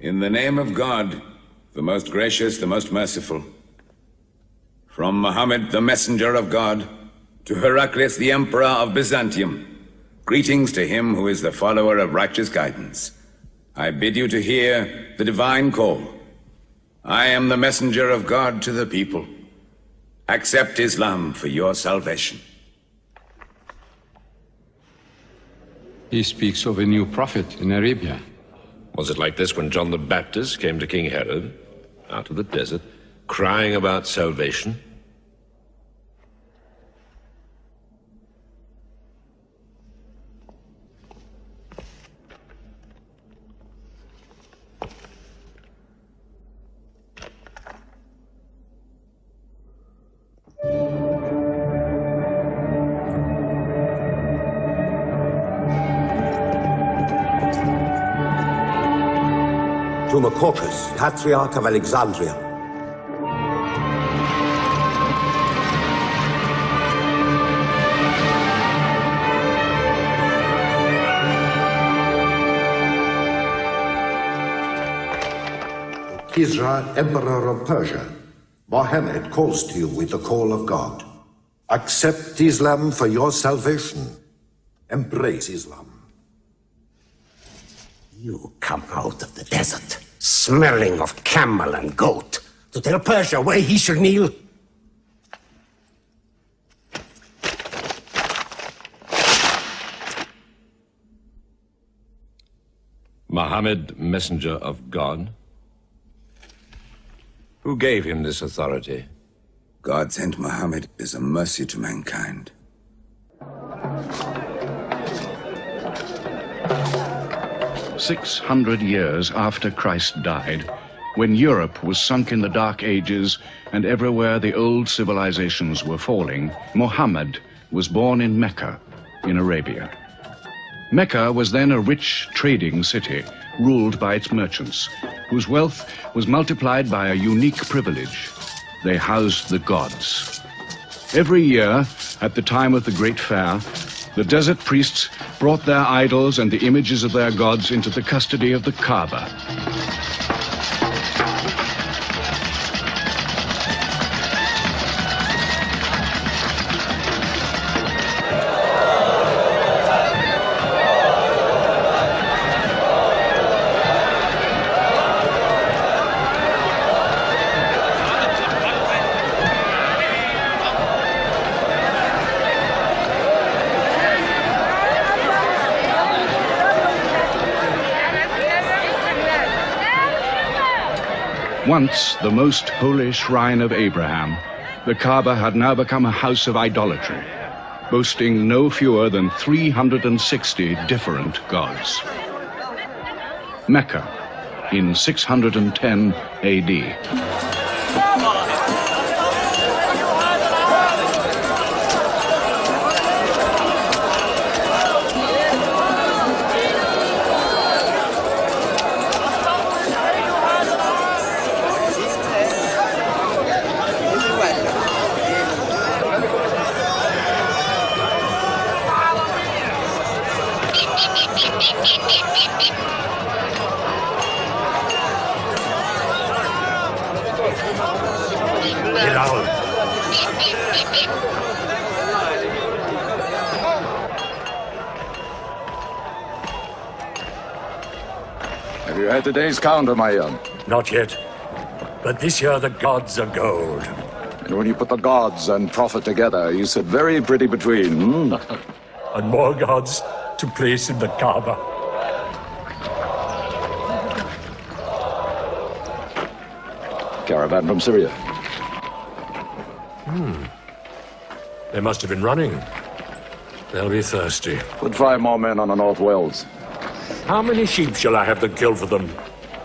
In the name of God, the most gracious, the most merciful. From Muhammad, the messenger of God, to Heraclius, the emperor of Byzantium, greetings to him who is the follower of righteous guidance. I bid you to hear the divine call. I am the messenger of God to the people. Accept Islam for your salvation. He speaks of a new prophet in Arabia. Was it like this when John the Baptist came to King Herod, out of the desert, crying about salvation? To Macaucus, Patriarch of Alexandria. Kisra, Emperor of Persia, Mohammed calls to you with the call of God. Accept Islam for your salvation. Embrace Islam. You come out of the desert, smelling of camel and goat, to tell Persia where he should kneel? Muhammad, messenger of God? Who gave him this authority? God sent Muhammad as a mercy to mankind. 600 years after Christ died, when Europe was sunk in the Dark Ages and everywhere the old civilizations were falling, Muhammad was born in Mecca, in Arabia. Mecca was then a rich trading city ruled by its merchants, whose wealth was multiplied by a unique privilege. They housed the gods. Every year, at the time of the Great Fair, the desert priests brought their idols and the images of their gods into the custody of the Kaaba. Once the most holy shrine of Abraham, the Kaaba had now become a house of idolatry, boasting no fewer than 360 different gods. Mecca, in 610 AD. Have you had today's counter, my young? Not yet. But this year the gods are gold. And when you put the gods and profit together, you sit very pretty between, And more gods to place in the Kaaba. Caravan from Syria. They must have been running. They'll be thirsty. Put 5 more men on the North Wells. How many sheep shall I have to kill for them?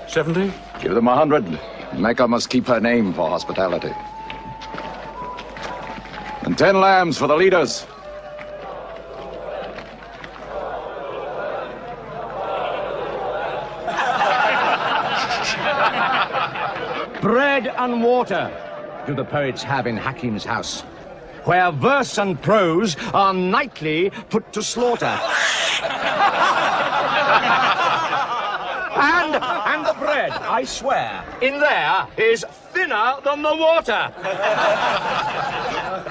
70? Give them 100. Mecca must keep her name for hospitality. And 10 lambs for the leaders. Bread and water do the poets have in Hakim's house, where verse and prose are nightly put to slaughter. And the bread, I swear, in there is thinner than the water.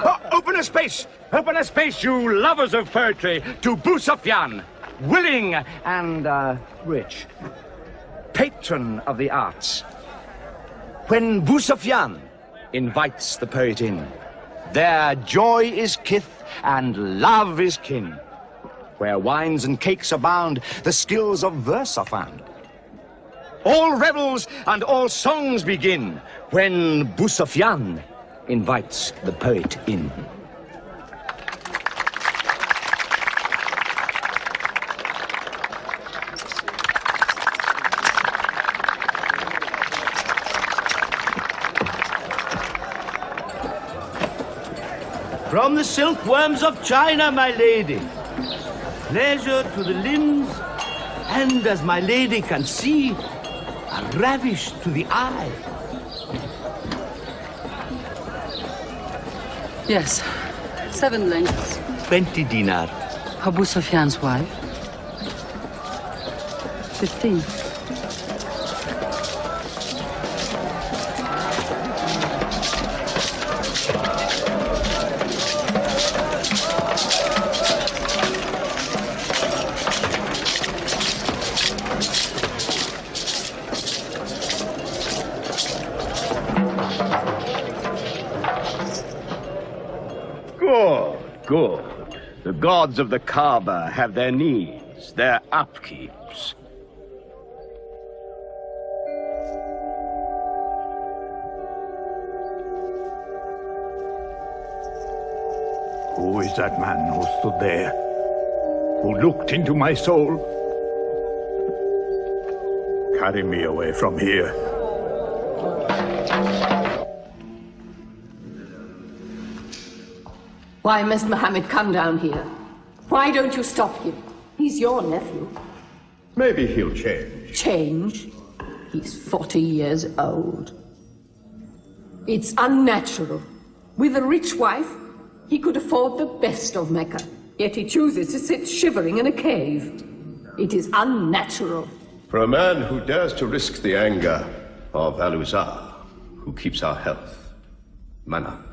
Oh, open a space, you lovers of poetry, to Boussoufyan, willing and rich, patron of the arts. When Boussoufyan invites the poet in, there joy is kith and love is kin. Where wines and cakes abound, the skills of verse are found. All revels and all songs begin when Boussoufyan invites the poet in. From the silkworms of China, my lady. Pleasure to the limbs, and as my lady can see, a ravish to the eye. Yes, 7 lengths. 20 dinar. Abu Sufyan's wife. 15. Good. The gods of the Kaaba have their needs, their upkeeps. Who is that man who stood there? Who looked into my soul? Carry me away from here. Why must Mohammed come down here? Why don't you stop him? He's your nephew. Maybe he'll change. Change? He's 40 years old. It's unnatural. With a rich wife, he could afford the best of Mecca. Yet he chooses to sit shivering in a cave. It is unnatural. For a man who dares to risk the anger of Al-Uzza, who keeps our health, Manat,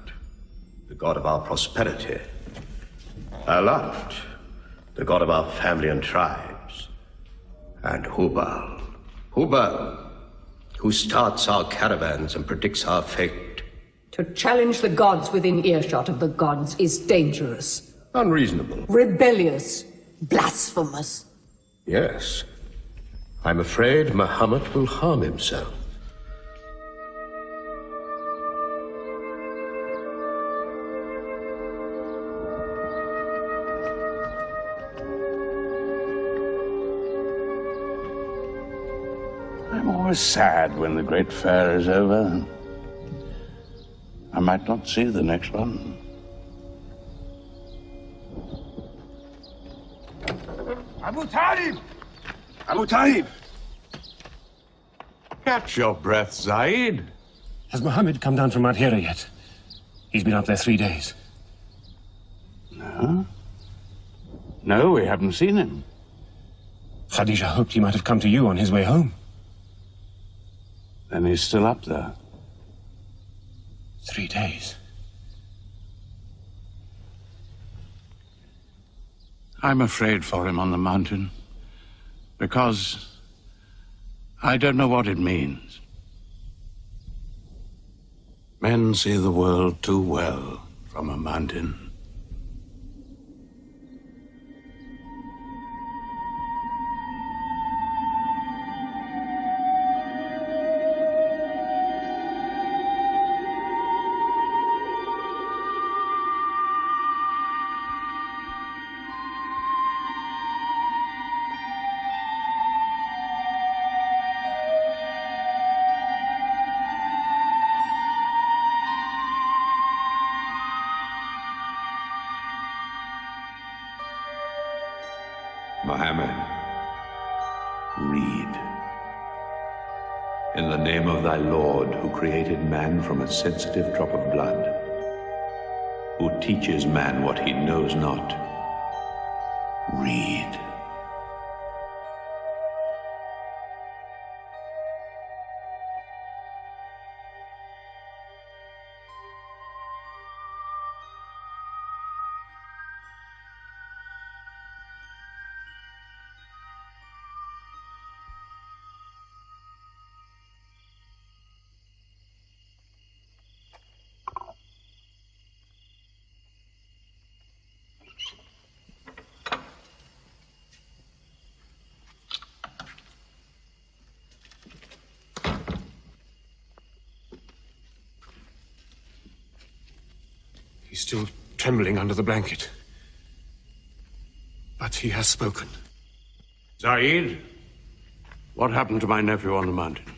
the god of our prosperity, Alat, the god of our family and tribes, and Hubal, who starts our caravans and predicts our fate. To challenge the gods within earshot of the gods is dangerous. Unreasonable. Rebellious. Blasphemous. Yes. I'm afraid Muhammad will harm himself. I'm always sad when the great fair is over. I might not see the next one. Abu Talib! Abu Talib! Catch your breath, Zaid. Has Mohammed come down from Mount Hira yet? He's been up there 3 days. No? No, we haven't seen him. Khadija hoped he might have come to you on his way home. Then he's still up there. 3 days. I'm afraid for him on the mountain, because I don't know what it means. Men see the world too well from a mountain. Mohammed, read. In the name of thy Lord, who created man from a sensitive drop of blood, who teaches man what he knows not, read. He's still trembling under the blanket. But he has spoken. Zaid, what happened to my nephew on the mountain?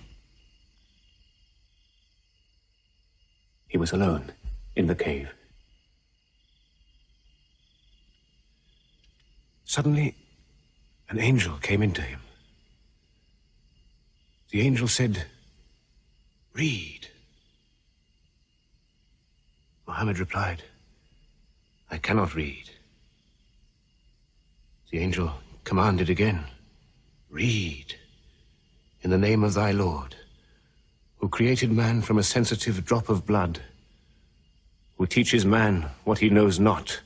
He was alone in the cave. Suddenly, an angel came into him. The angel said, "Read." Muhammad replied, "I cannot read." The angel commanded again, "Read, in the name of thy Lord, who created man from a sensitive drop of blood, who teaches man what he knows not.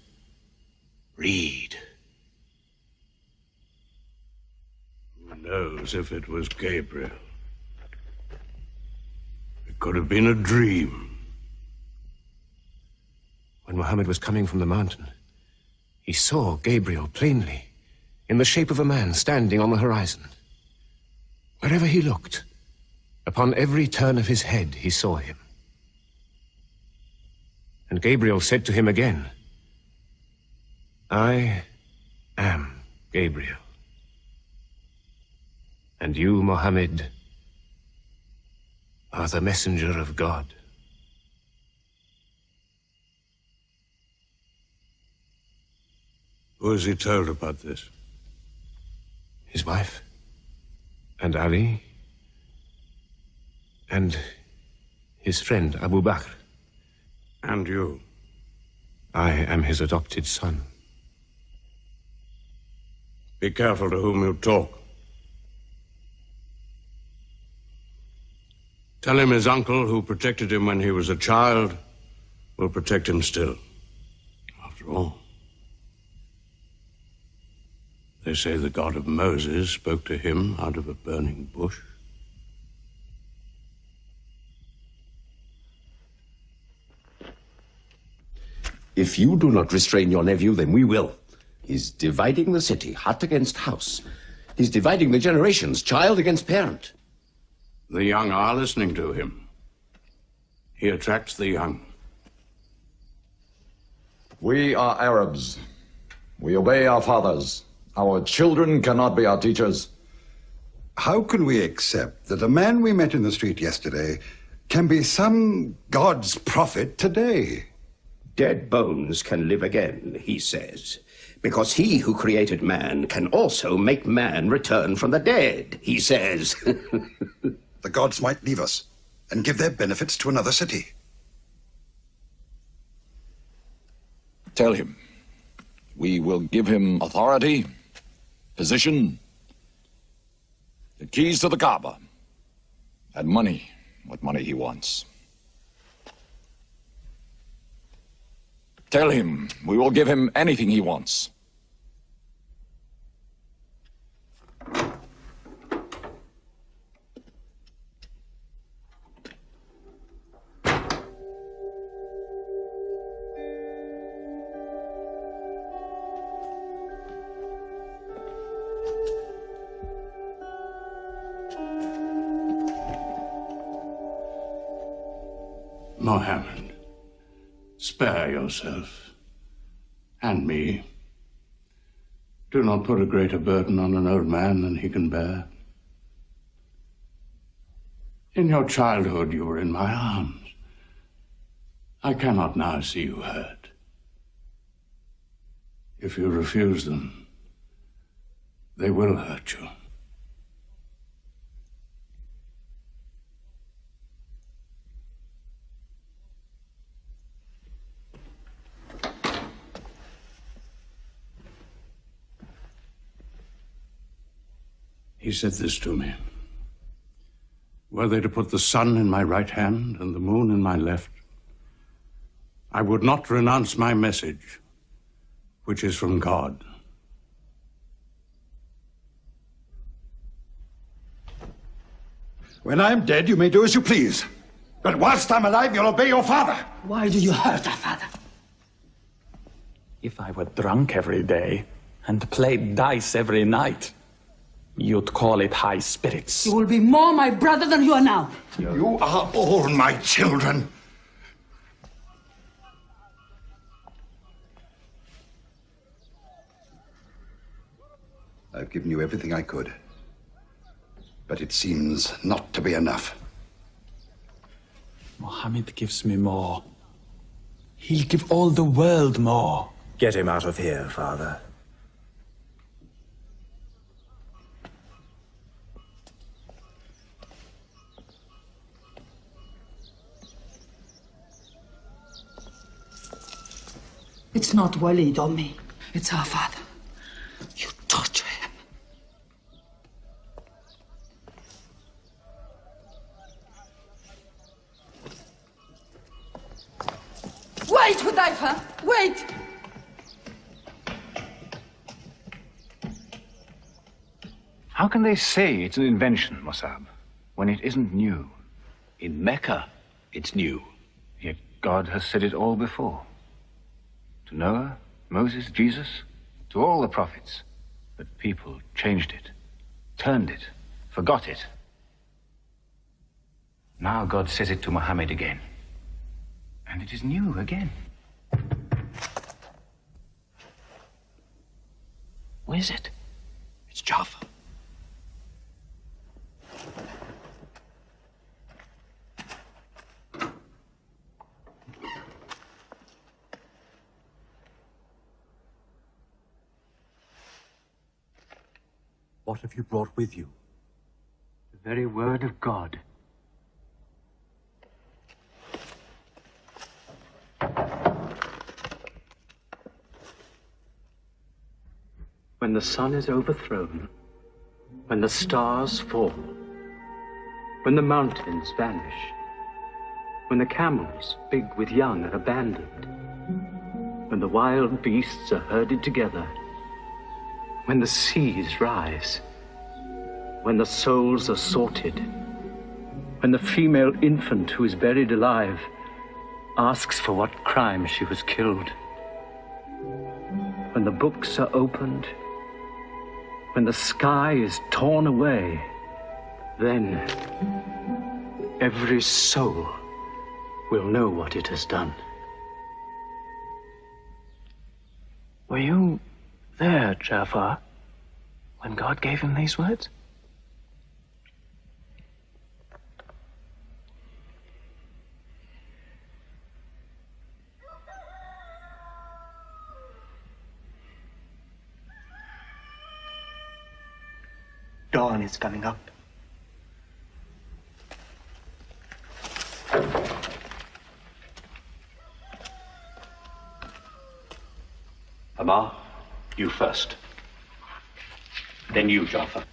Read." Who knows if it was Gabriel? It could have been a dream. When Muhammad was coming from the mountain, he saw Gabriel plainly, in the shape of a man standing on the horizon. Wherever he looked, upon every turn of his head, he saw him. And Gabriel said to him again, "I am Gabriel. And you, Muhammad, are the messenger of God." Who has he told about this? His wife, and Ali, and his friend Abu Bakr. And you? I am his adopted son. Be careful to whom you talk. Tell him his uncle, who protected him when he was a child, will protect him still. After all, they say the God of Moses spoke to him out of a burning bush. If you do not restrain your nephew, then we will. He's dividing the city, hut against house. He's dividing the generations, child against parent. The young are listening to him. He attracts the young. We are Arabs. We obey our fathers. Our children cannot be our teachers. How can we accept that a man we met in the street yesterday can be some God's prophet today? Dead bones can live again, he says, because he who created man can also make man return from the dead, he says. The gods might leave us and give their benefits to another city. Tell him we will give him authority, position, the keys to the Kaaba, and money, what money he wants. Tell him we will give him anything he wants. Mohammed, spare yourself, and me. Do not put a greater burden on an old man than he can bear. In your childhood, you were in my arms. I cannot now see you hurt. If you refuse them, they will hurt you. He said this to me. Were they to put the sun in my right hand and the moon in my left, I would not renounce my message, which is from God. When I'm dead, you may do as you please. But whilst I'm alive, you'll obey your father. Why do you hurt our father? If I were drunk every day and played dice every night, you'd call it high spirits. You will be more my brother than you are now. You are all my children. I've given you everything I could. But it seems not to be enough. Mohammed gives me more. He'll give all the world more. Get him out of here, Father. It's not Walid or me. It's our father. You torture him. Wait, Hudayfa! Wait! How can they say it's an invention, Mossab, when it isn't new? In Mecca, it's new. Yet God has said it all before. To Noah, Moses, Jesus, to all the prophets. But people changed it, turned it, forgot it. Now God says it to Muhammad again. And it is new again. Where is it? It's Jaffa. What have you brought with you? The very word of God. When the sun is overthrown, when the stars fall, when the mountains vanish, when the camels, big with young, are abandoned, when the wild beasts are herded together, when the seas rise, when the souls are sorted, when the female infant who is buried alive asks for what crime she was killed, when the books are opened, when the sky is torn away, then every soul will know what it has done. Were you there, Jafar, when God gave him these words? Dawn is coming up. Amar, you first. Then you, Jafar.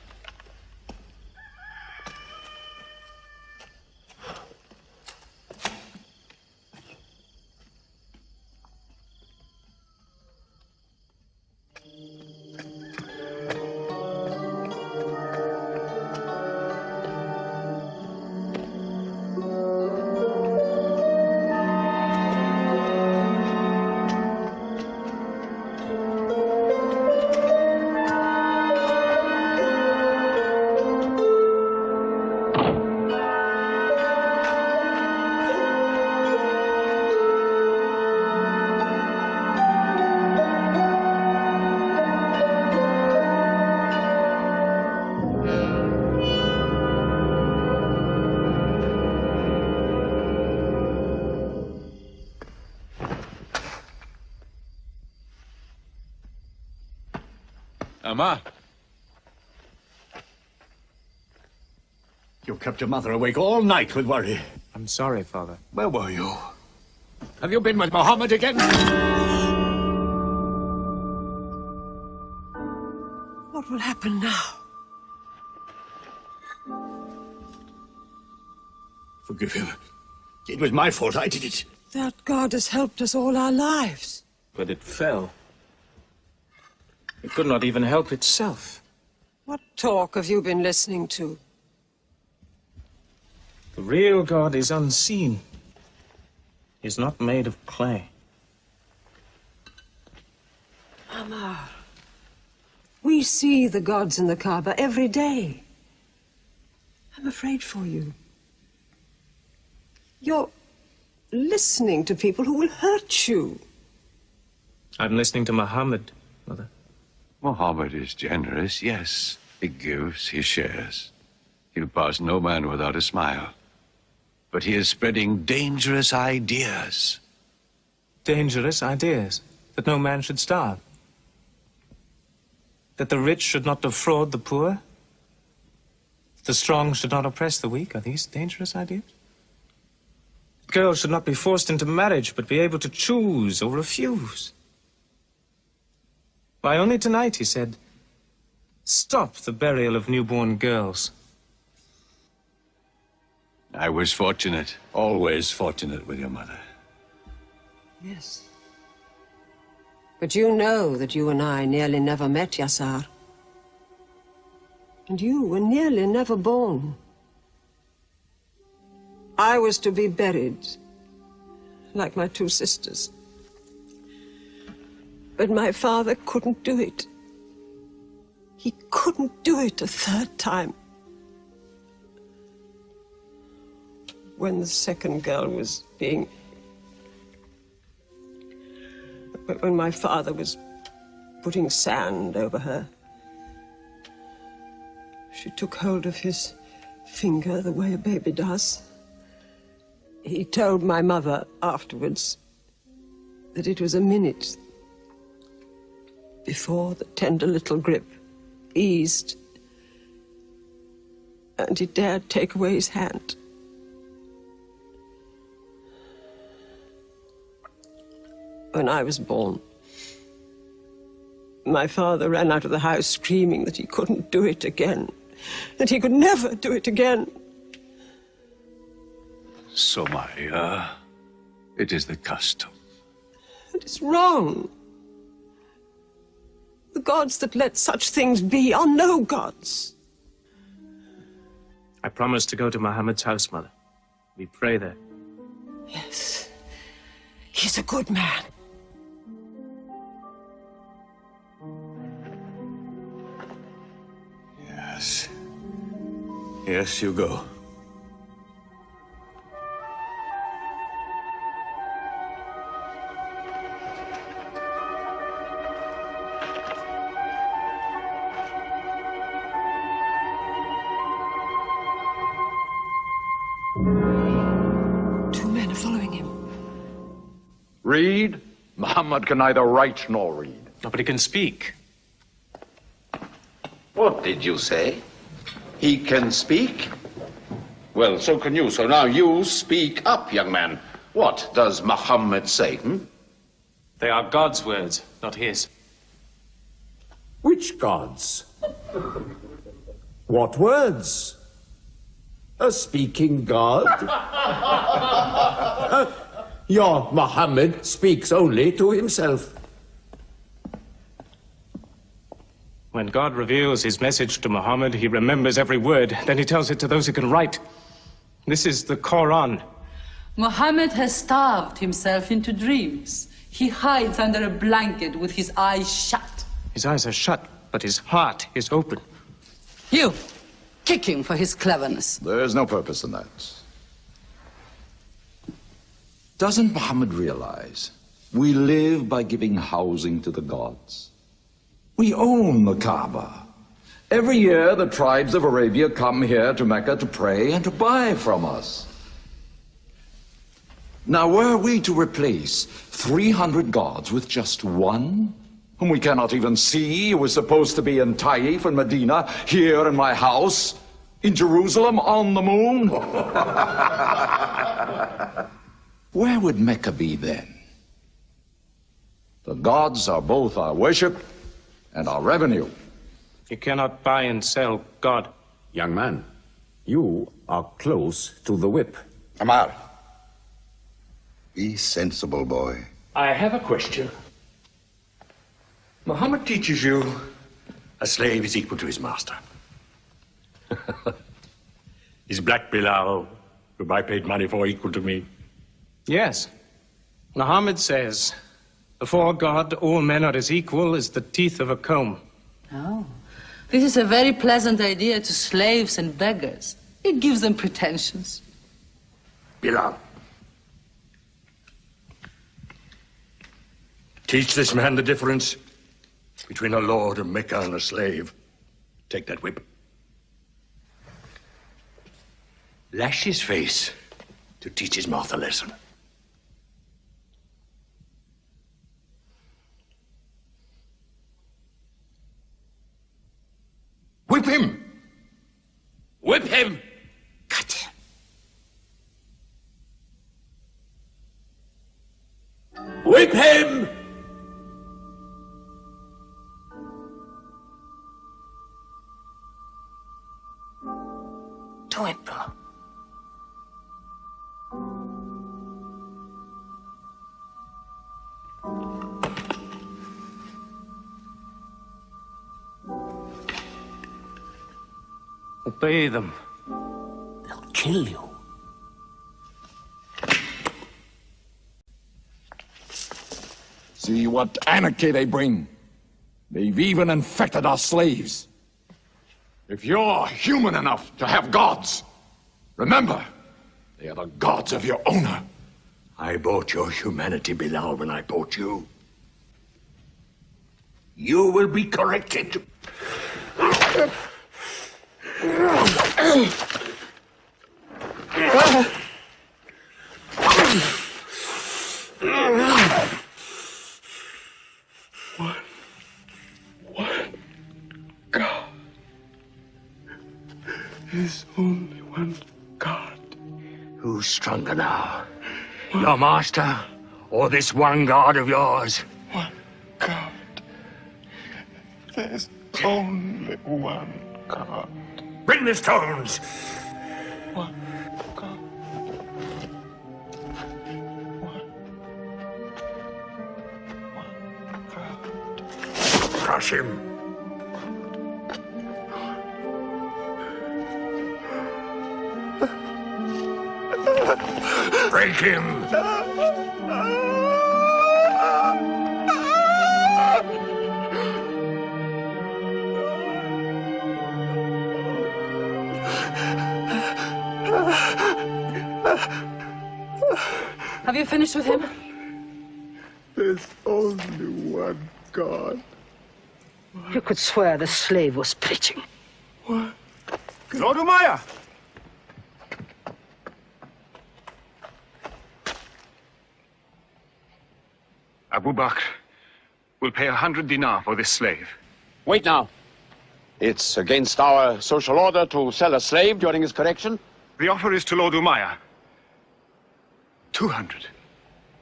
Amma. You kept your mother awake all night with worry. I'm sorry, Father. Where were you? Have you been with Mohammed again? What will happen now? Forgive him. It was my fault. I did it. That God has helped us all our lives. But it fell. It could not even help itself. What talk have you been listening to? The real God is unseen. He is not made of clay. Amar, we see the gods in the Kaaba every day. I'm afraid for you. You're listening to people who will hurt you. I'm listening to Muhammad, Mother. Muhammad is generous, yes. He gives, he shares. He'll pass no man without a smile. But he is spreading dangerous ideas. Dangerous ideas? That no man should starve? That the rich should not defraud the poor? That the strong should not oppress the weak? Are these dangerous ideas? Girls should not be forced into marriage, but be able to choose or refuse. Why, only tonight he said, stop the burial of newborn girls. I was fortunate, always fortunate with your mother. Yes. But you know that you and I nearly never met, Yassar. And you were nearly never born. I was to be buried, like my two sisters. But my father couldn't do it. He couldn't do it a third time. When the second girl was being... When my father was putting sand over her, she took hold of his finger the way a baby does. He told my mother afterwards that it was a minute before the tender little grip eased and he dared take away his hand. When I was born, my father ran out of the house screaming that he couldn't do it again, that he could never do it again. So, Maria, it is the custom. It is wrong. The gods that let such things be are no gods. I promised to go to Muhammad's house, Mother. We pray there. Yes, he's a good man. Yes. Yes, you go. Two men are following him. Read? Muhammad can neither write nor read. No, but he can speak. What did you say? He can speak? Well, so can you. So now you speak up, young man. What does Muhammad say, They are God's words, not his. Which gods? What words? A speaking God? Your Muhammad speaks only to himself. When God reveals his message to Muhammad, he remembers every word. Then he tells it to those who can write. This is the Quran. Muhammad has starved himself into dreams. He hides under a blanket with his eyes shut. His eyes are shut, but his heart is open. You, kick him for his cleverness. There's no purpose in that. Doesn't Muhammad realize we live by giving housing to the gods? We own the Kaaba. Every year, the tribes of Arabia come here to Mecca to pray and to buy from us. Now, were we to replace 300 gods with just one, whom we cannot even see, who is supposed to be in Taif and Medina, here in my house, in Jerusalem, on the moon? Where would Mecca be then? The gods are both our worship and our revenue. You cannot buy and sell God. Young man, you are close to the whip. Amar. Be sensible, boy. I have a question. Muhammad teaches you a slave is equal to his master. Is Black Bilal, whom I paid money for, equal to me? Yes. Muhammad says, before God, all men are as equal as the teeth of a comb. Oh, this is a very pleasant idea to slaves and beggars. It gives them pretensions. Bilal, teach this man the difference. between a lord of Mecca and a slave. Take that whip. Lash his face to teach his mouth a lesson. Whip him! Whip him! Cut him! Whip him! Do it, bro. Obey them. They'll kill you. See what anarchy they bring. They've even infected our slaves. If you're human enough to have gods, remember, they are the gods of your owner. I bought your humanity, Bilal, when I bought you. You will be corrected. One God. There's only one God. Who's stronger now? Your master, or this one God of yours? One God. There's only one God. Bring the stones! One God. One God. Crush him! Break him! Have you finished with him? There's only one God. You could swear the slave was preaching. What? Lord Umayyah! Abu Bakr will pay 100 dinar for this slave. Wait now. It's against our social order to sell a slave during his correction. The offer is to Lord Umayyah. 200.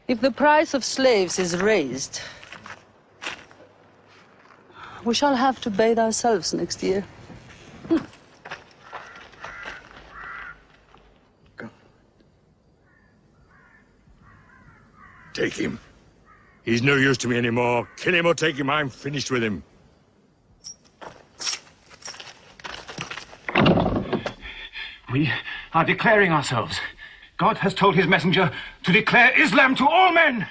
If the price of slaves is raised, we shall have to bathe ourselves next year. Take him. He's no use to me anymore. Kill him or take him. I'm finished with him. We are declaring ourselves. God has told his messenger to declare Islam to all men.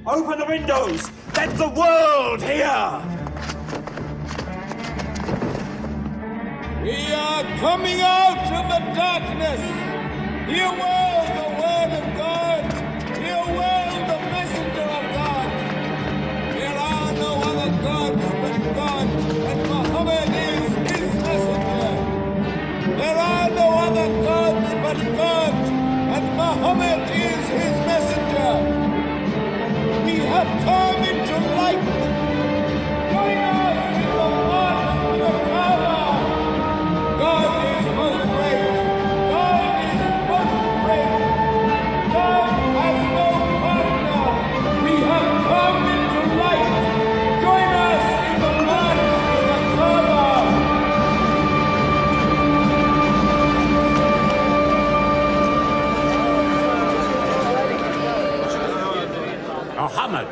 Open the windows! Let the world hear! We are coming out of the darkness. Hear well the word of God. Hear well the messenger of God. There are no other gods but God, and Muhammad is his messenger. There are no other gods but God, and Muhammad is his messenger. We have come into light. Join us in the march to the Kaaba. God is most great. God is most great. God has no partner. We have come into light. Join us in the march to the Kaaba. Muhammad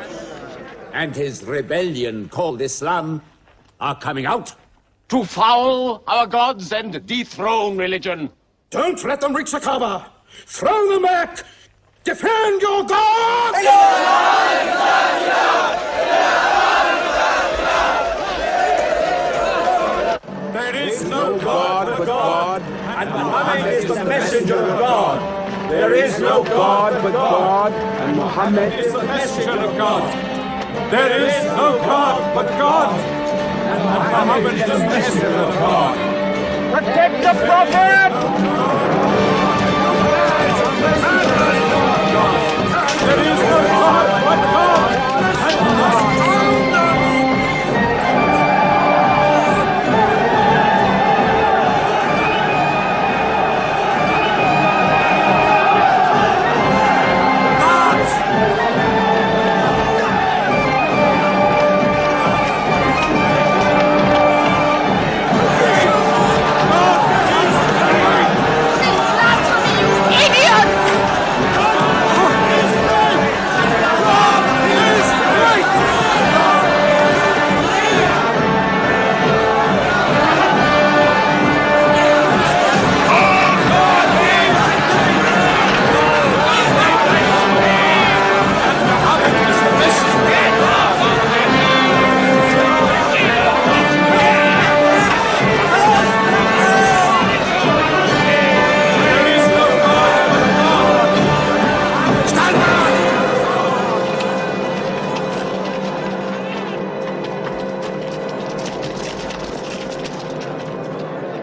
and his rebellion called Islam are coming out to foul our gods and dethrone religion. Don't let them reach the Kaaba! Throw them back! Defend your God! There is no God but God, and Muhammad is the messenger of God. There is no God but God, and Muhammad is the messenger of God. There is no God but God, Muhammad is the messenger of God. Protect the prophet! There is no God but God, and we must drown them!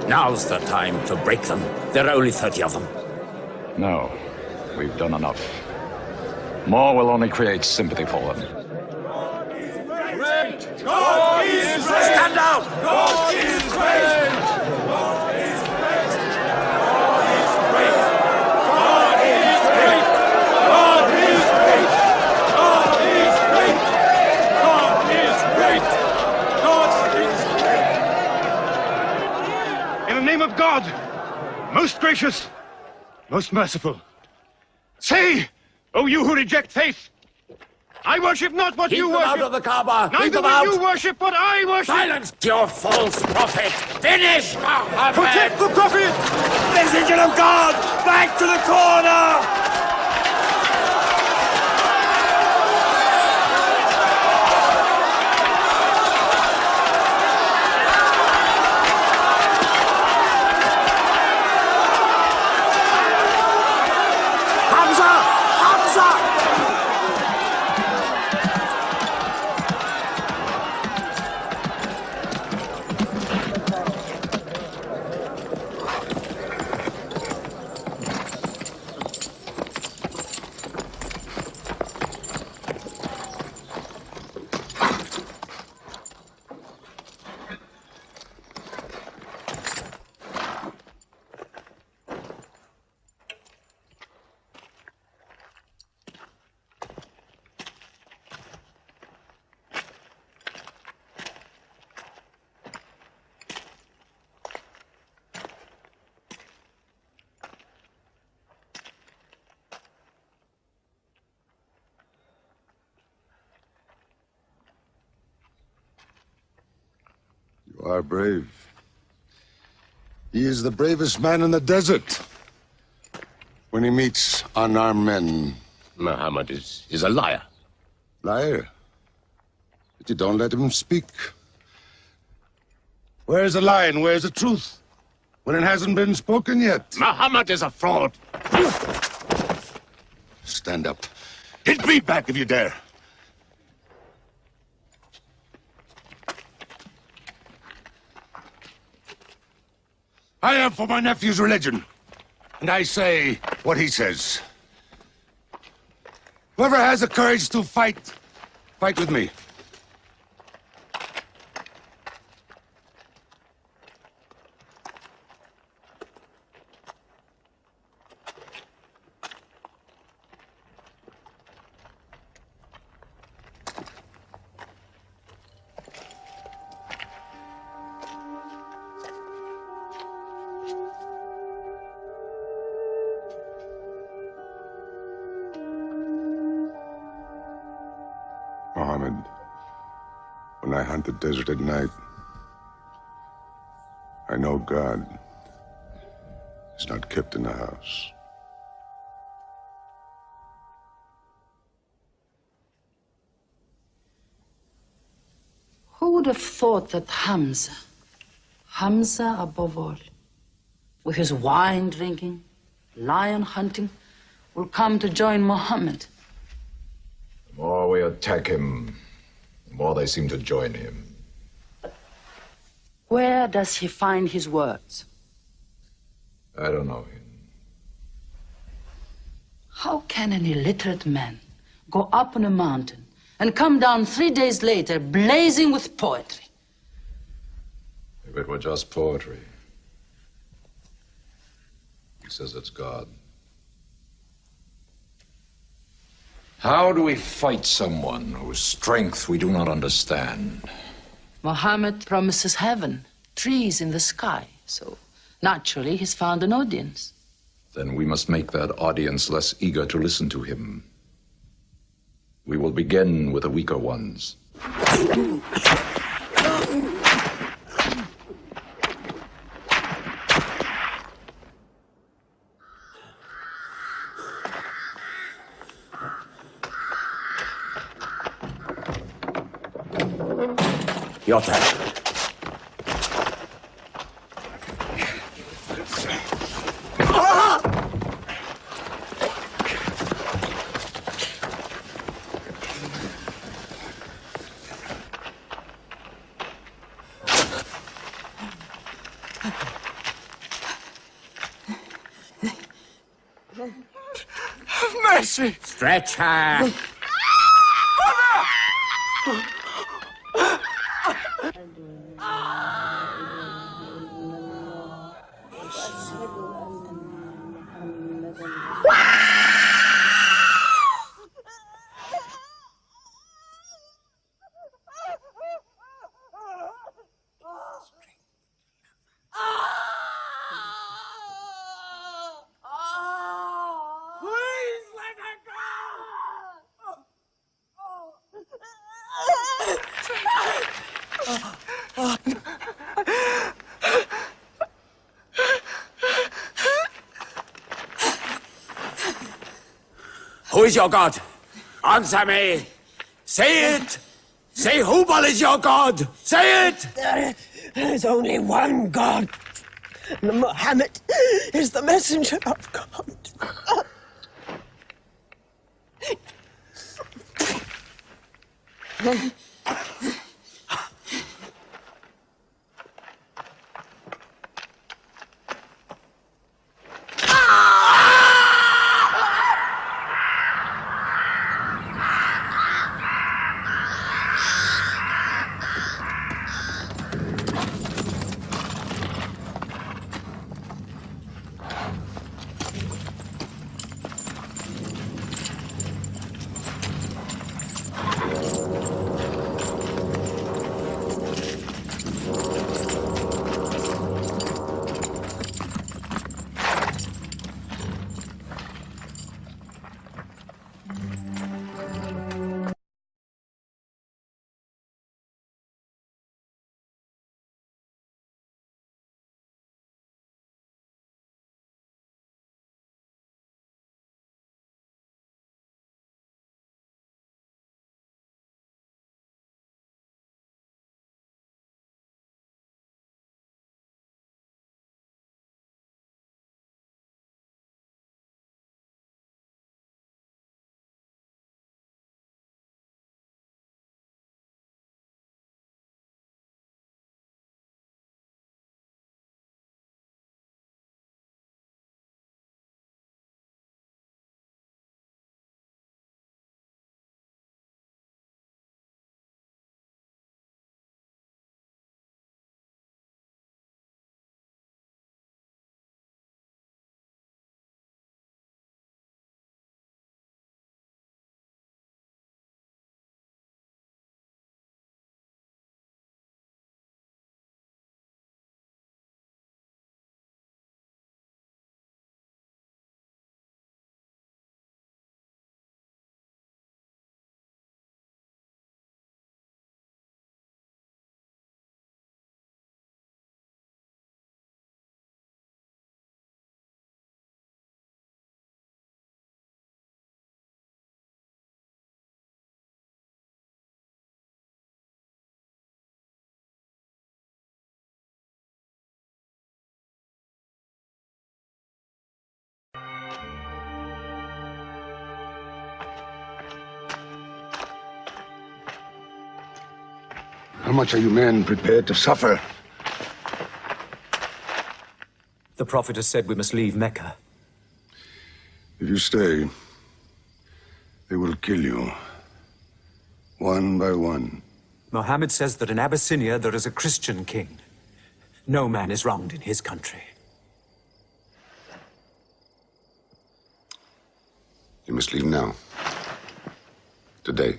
Now's the time to break them. There are only 30 of them. No, we've done enough. More will only create sympathy for them. God is great! Stand down! God is great! God is great! God is great! God is great! God is great! God is great! God is great! In the name of God, most gracious, most merciful, say, O you who reject faith, I worship not what you worship. Keep them out of the Kaaba! Keep Neither them will out! you worship what I worship. Silence your false prophet! Finish Muhammad! Protect the prophet! Messenger of God! Back to the corner! You are brave. He is the bravest man in the desert. When he meets unarmed men... Muhammad is a liar. Liar? But you don't let him speak. Where's the lie and where's the truth? When it hasn't been spoken yet. Muhammad is a fraud. Stand up. Hit me back if you dare. I am for my nephew's religion, and I say what he says. Whoever has the courage to fight, fight with me. Mohammed, when I hunt the desert at night, I know God is not kept in the house. Who would have thought that Hamza above all, with his wine drinking, lion hunting, will come to join Muhammad? The more we attack him, the more they seem to join him. Where does he find his words? I don't know. How can an illiterate man go up on a mountain and come down 3 days later blazing with poetry? If it were just poetry. He says it's God. How do we fight someone whose strength we do not understand? Muhammad promises heaven, trees in the sky, so naturally he's found an audience. Then we must make that audience less eager to listen to him. We will begin with the weaker ones. Your turn. Have mercy! Stretch her! Please let her Who is your God? Answer me. Say it. Say Hubal is your God. Say it. There is only one God. Muhammad is the messenger of God. How much are you men prepared to suffer The Prophet has said we must leave Mecca. If you stay, they will kill you. One by one. Mohammed says that in Abyssinia there is a Christian king. No man is wronged in his country. You must leave now. Today.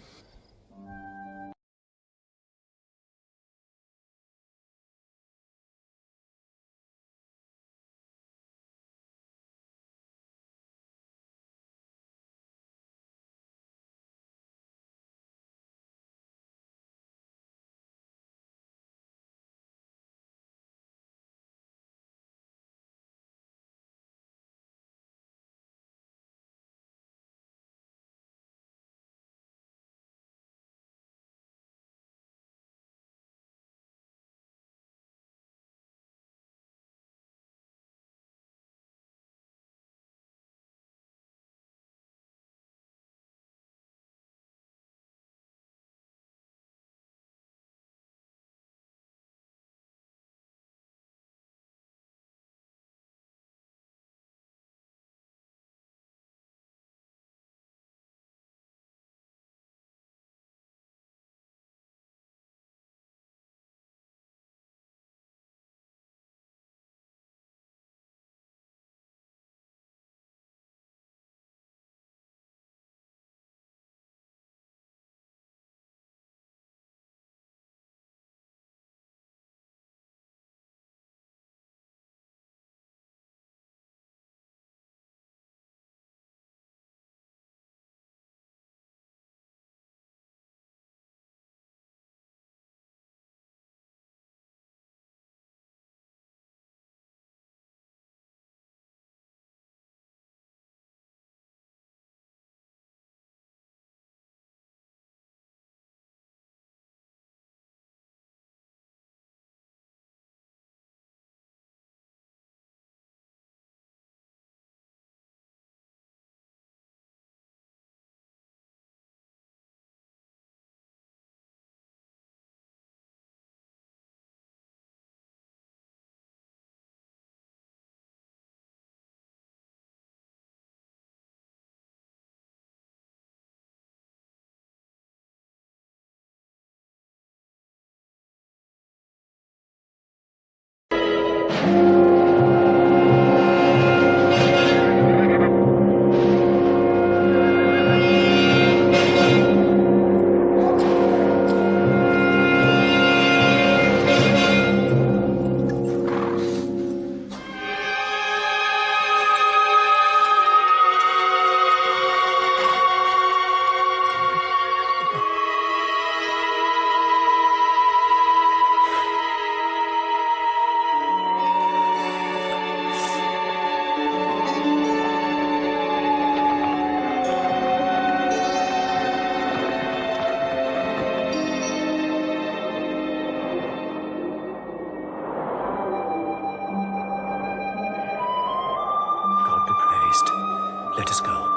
Let us go.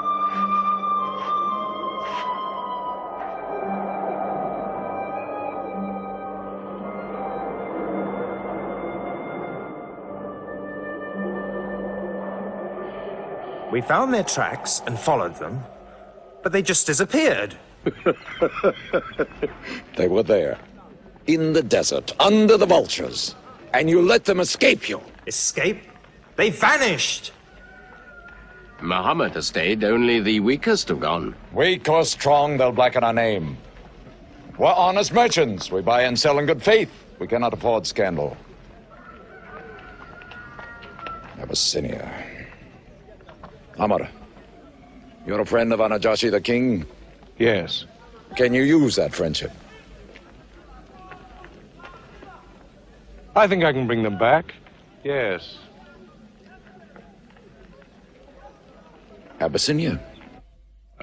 We found their tracks and followed them, but they just disappeared. They were there, in the desert, under the vultures, and you let them escape you. Escape? They vanished! Muhammad has stayed, only the weakest have gone. Weak or strong, they'll blacken our name. We're honest merchants. We buy and sell in good faith. We cannot afford scandal. Abyssinia. Amr, you're a friend of Anajashi the king? Yes. Can you use that friendship? I think I can bring them back. Yes. Abyssinia.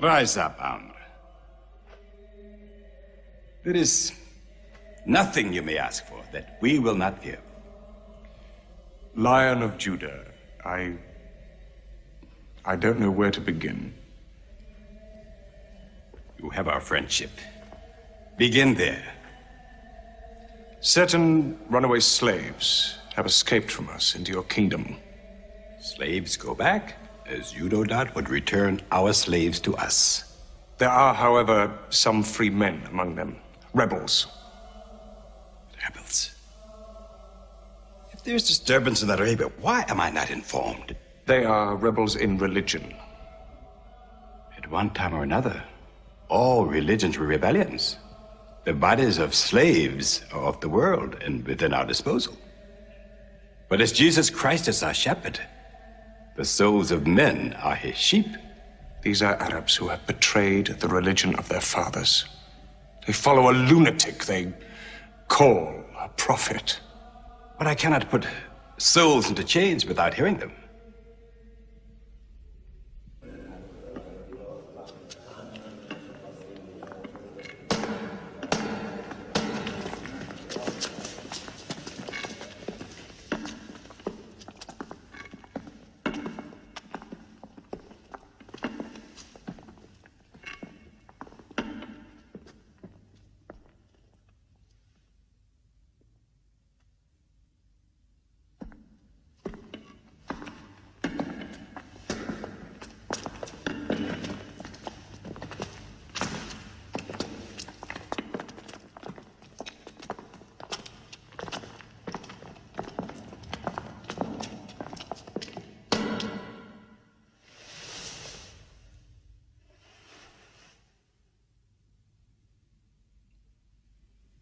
Rise up, Amr. There is nothing you may ask for that we will not give. Lion of Judah, I don't know where to begin. You have our friendship. Begin there. Certain runaway slaves have escaped from us into your kingdom. Slaves go back, as you no doubt would return our slaves to us. There are, however, some free men among them. Rebels. Rebels? If there's disturbance in Arabia, why am I not informed? They are rebels in religion. At one time or another, all religions were rebellions. The bodies of slaves are of the world and within our disposal. But as Jesus Christ is our shepherd, the souls of men are his sheep. These are Arabs who have betrayed the religion of their fathers. They follow a lunatic they call a prophet. But I cannot put souls into chains without hearing them.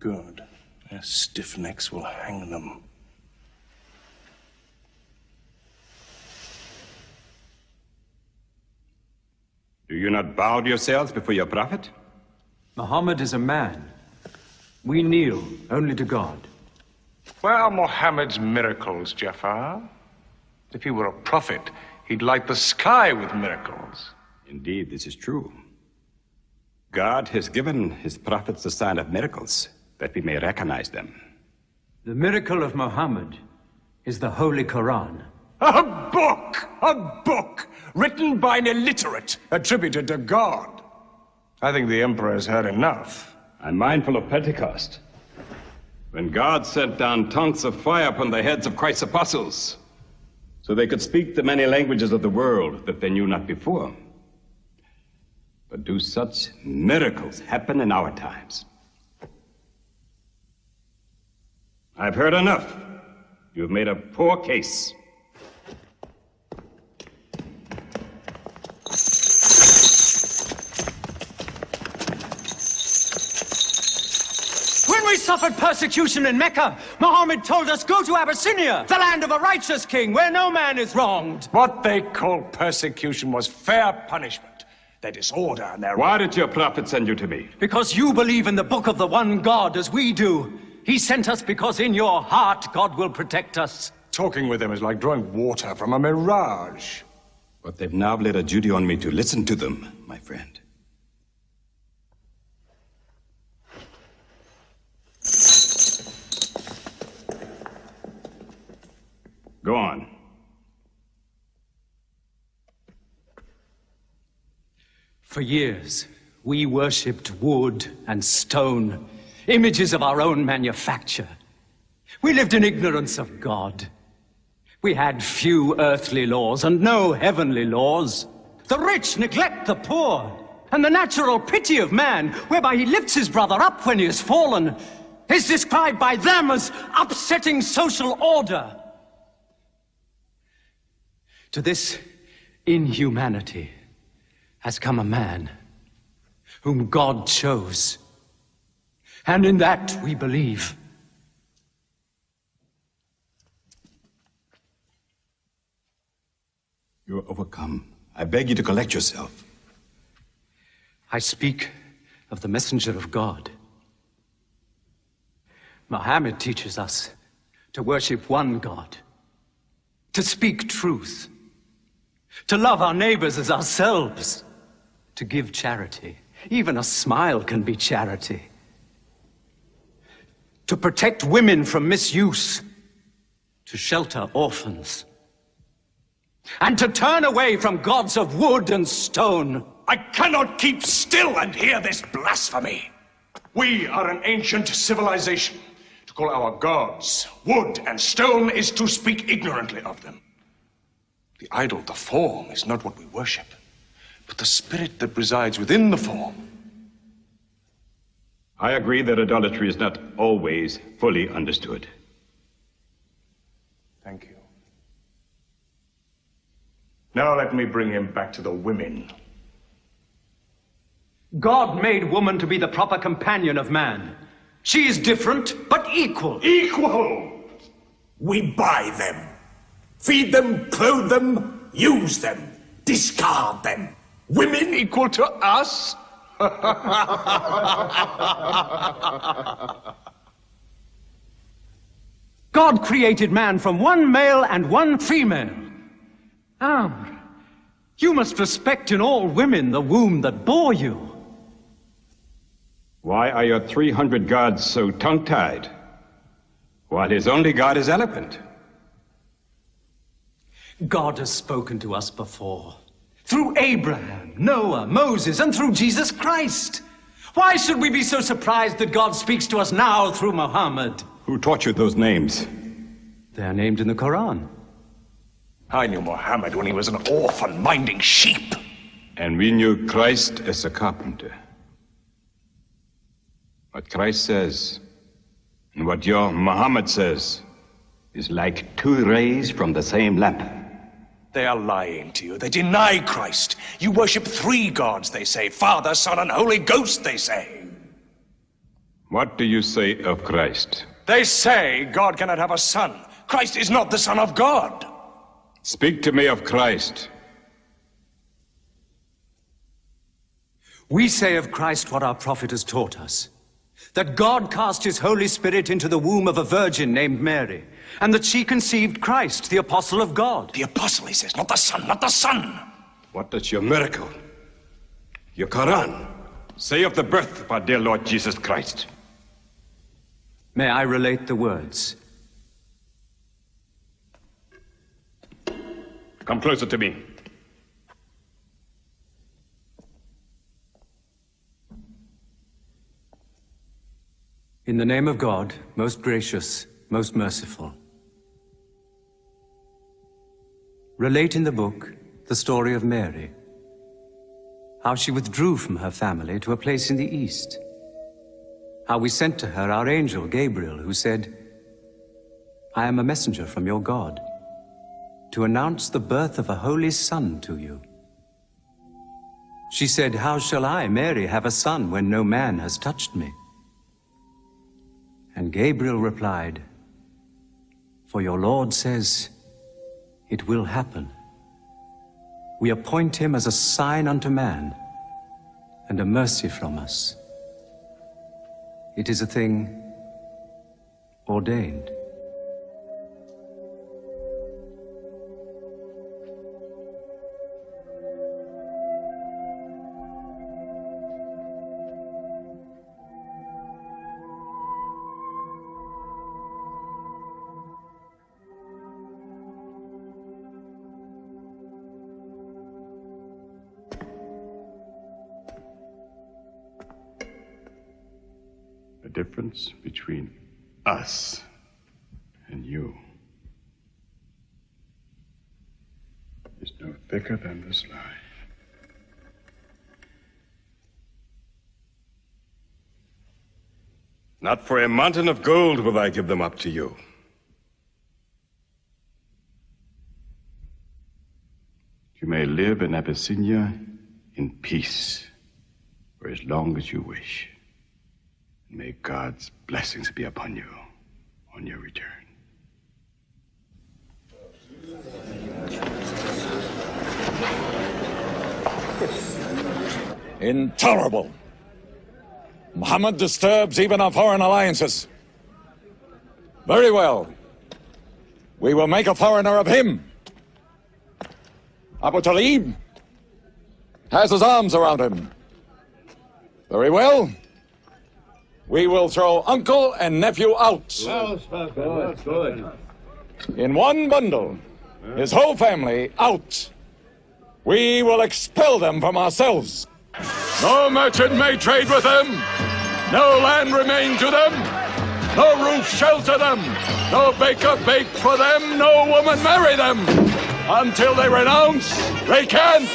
Good. Their stiff necks will hang them. Do you not bow yourselves before your prophet? Muhammad is a man. We kneel only to God. Where are Mohammed's miracles, Jafar? If he were a prophet, he'd light the sky with miracles. Indeed, this is true. God has given his prophets the sign of miracles, that we may recognize them. The miracle of Muhammad is the Holy Quran. A book! A book! Written by an illiterate, attributed to God. I think the Emperor has heard enough. I'm mindful of Pentecost, when God sent down tongues of fire upon the heads of Christ's apostles, so they could speak the many languages of the world that they knew not before. But do such miracles happen in our times? I've heard enough. You've made a poor case. When we suffered persecution in Mecca, Muhammad told us, go to Abyssinia, the land of a righteous king, where no man is wronged. What they called persecution was fair punishment. Their disorder and their... Why did your prophet send you to me? Because you believe in the book of the one God as we do. He sent us because in your heart God will protect us. Talking with them is like drawing water from a mirage. But they've now laid a duty on me to listen to them, my friend. Go on. For years, we worshipped wood and stone, images of our own manufacture. We lived in ignorance of God. We had few earthly laws and no heavenly laws. The rich neglect the poor, and the natural pity of man, whereby he lifts his brother up when he has fallen, is described by them as upsetting social order. To this inhumanity has come a man whom God chose. And in that we believe. You're overcome. I beg you to collect yourself. I speak of the messenger of God. Muhammad teaches us to worship one God, to speak truth, to love our neighbors as ourselves, to give charity. Even a smile can be charity. To protect women from misuse, to shelter orphans, and to turn away from gods of wood and stone. I cannot keep still and hear this blasphemy. We are an ancient civilization. To call our gods wood and stone is to speak ignorantly of them. The idol, the form, is not what we worship, but the spirit that resides within the form. I agree that idolatry is not always fully understood. Thank you. Now let me bring him back to the women. God made woman to be the proper companion of man. She is different, but equal. Equal! We buy them. Feed them, clothe them, use them, discard them. Women equal to us? God created man from one male and one female. You must respect in all women the womb that bore you. Why are your 300 gods so tongue-tied, while his only god is eloquent? God has spoken to us before, through Abraham, Noah, Moses, and through Jesus Christ. Why should we be so surprised that God speaks to us now through Muhammad? Who taught you those names? They are named in the Quran. I knew Muhammad when he was an orphan minding sheep. And we knew Christ as a carpenter. What Christ says, and what your Muhammad says, is like two rays from the same lamp. They are lying to you. They deny Christ. You worship 3 gods, they say. Father, Son, and Holy Ghost, they say. What do you say of Christ? They say God cannot have a son. Christ is not the Son of God. Speak to me of Christ. We say of Christ what our prophet has taught us. That God cast his Holy Spirit into the womb of a virgin named Mary, and that she conceived Christ, the apostle of God. The apostle, he says, not the son, not the son. What does your miracle, your Quran, say of the birth of our dear Lord Jesus Christ? May I relate the words? Come closer to me. In the name of God, most gracious, most merciful. Relate in the book the story of Mary, how she withdrew from her family to a place in the east, how we sent to her our angel Gabriel, who said, I am a messenger from your God, to announce the birth of a holy son to you. She said, how shall I, Mary, have a son when no man has touched me? And Gabriel replied, for your Lord says, it will happen. We appoint him as a sign unto man, and a mercy from us. It is a thing ordained. The difference between us and you is no thicker than this lie. Not for a mountain of gold will I give them up to you. You may live in Abyssinia in peace for as long as you wish. May God's blessings be upon you on your return. Intolerable. Muhammad disturbs even our foreign alliances. Very well. We will make a foreigner of him. Abu Talib has his arms around him. Very well. We will throw uncle and nephew out. Good. In one bundle, his whole family out. We will expel them from ourselves. No merchant may trade with them. No land remain to them. No roof shelter them. No baker bake for them. No woman marry them. Until they renounce, they can't!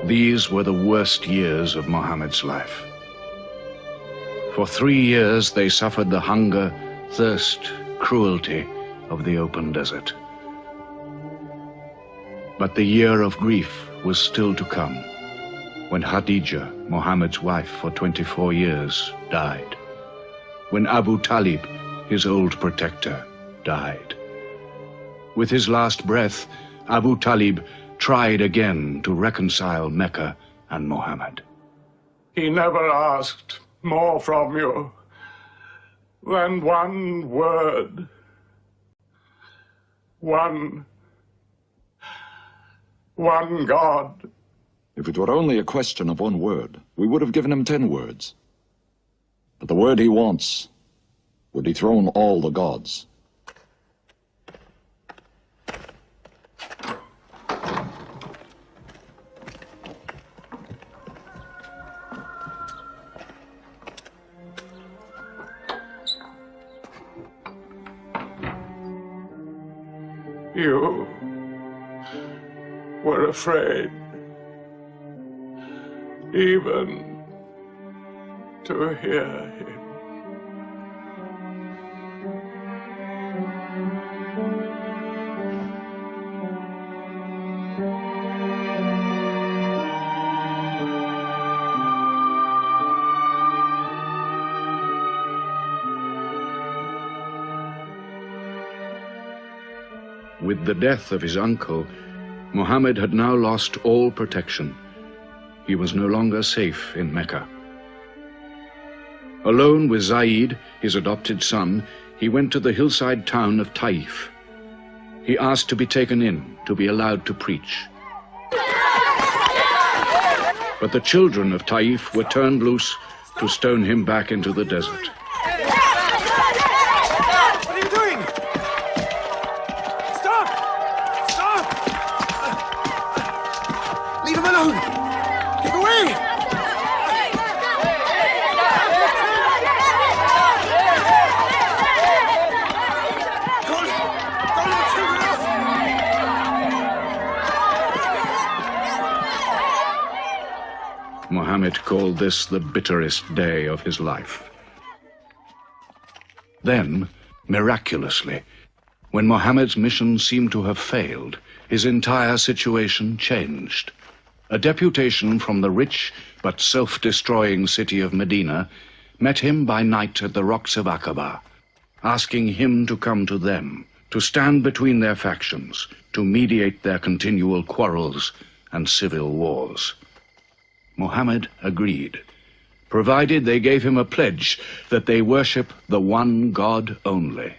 These were the worst years of Muhammad's life. For 3 years they suffered the hunger, thirst, cruelty of the open desert. But the year of grief was still to come, when Khadija, Muhammad's wife for 24 years, died. When Abu Talib, his old protector, died. With his last breath, Abu Talib tried again to reconcile Mecca and Muhammad. He never asked more from you than one word. One God. If it were only a question of one word, we would have given him 10 words. But the word he wants would dethrone all the gods. You were afraid even to hear him. With the death of his uncle, Muhammad had now lost all protection. He was no longer safe in Mecca. Alone with Zaid, his adopted son, he went to the hillside town of Taif. He asked to be taken in, to be allowed to preach. But the children of Taif were turned loose to stone him back into the desert. What are you doing? Stop! Stop! Leave him alone! Get away! Muhammad called this the bitterest day of his life. Then, miraculously, when Muhammad's mission seemed to have failed, his entire situation changed. A deputation from the rich but self-destroying city of Medina met him by night at the rocks of Aqaba, asking him to come to them, to stand between their factions, to mediate their continual quarrels and civil wars. Muhammad agreed, provided they gave him a pledge that they worship the one God only.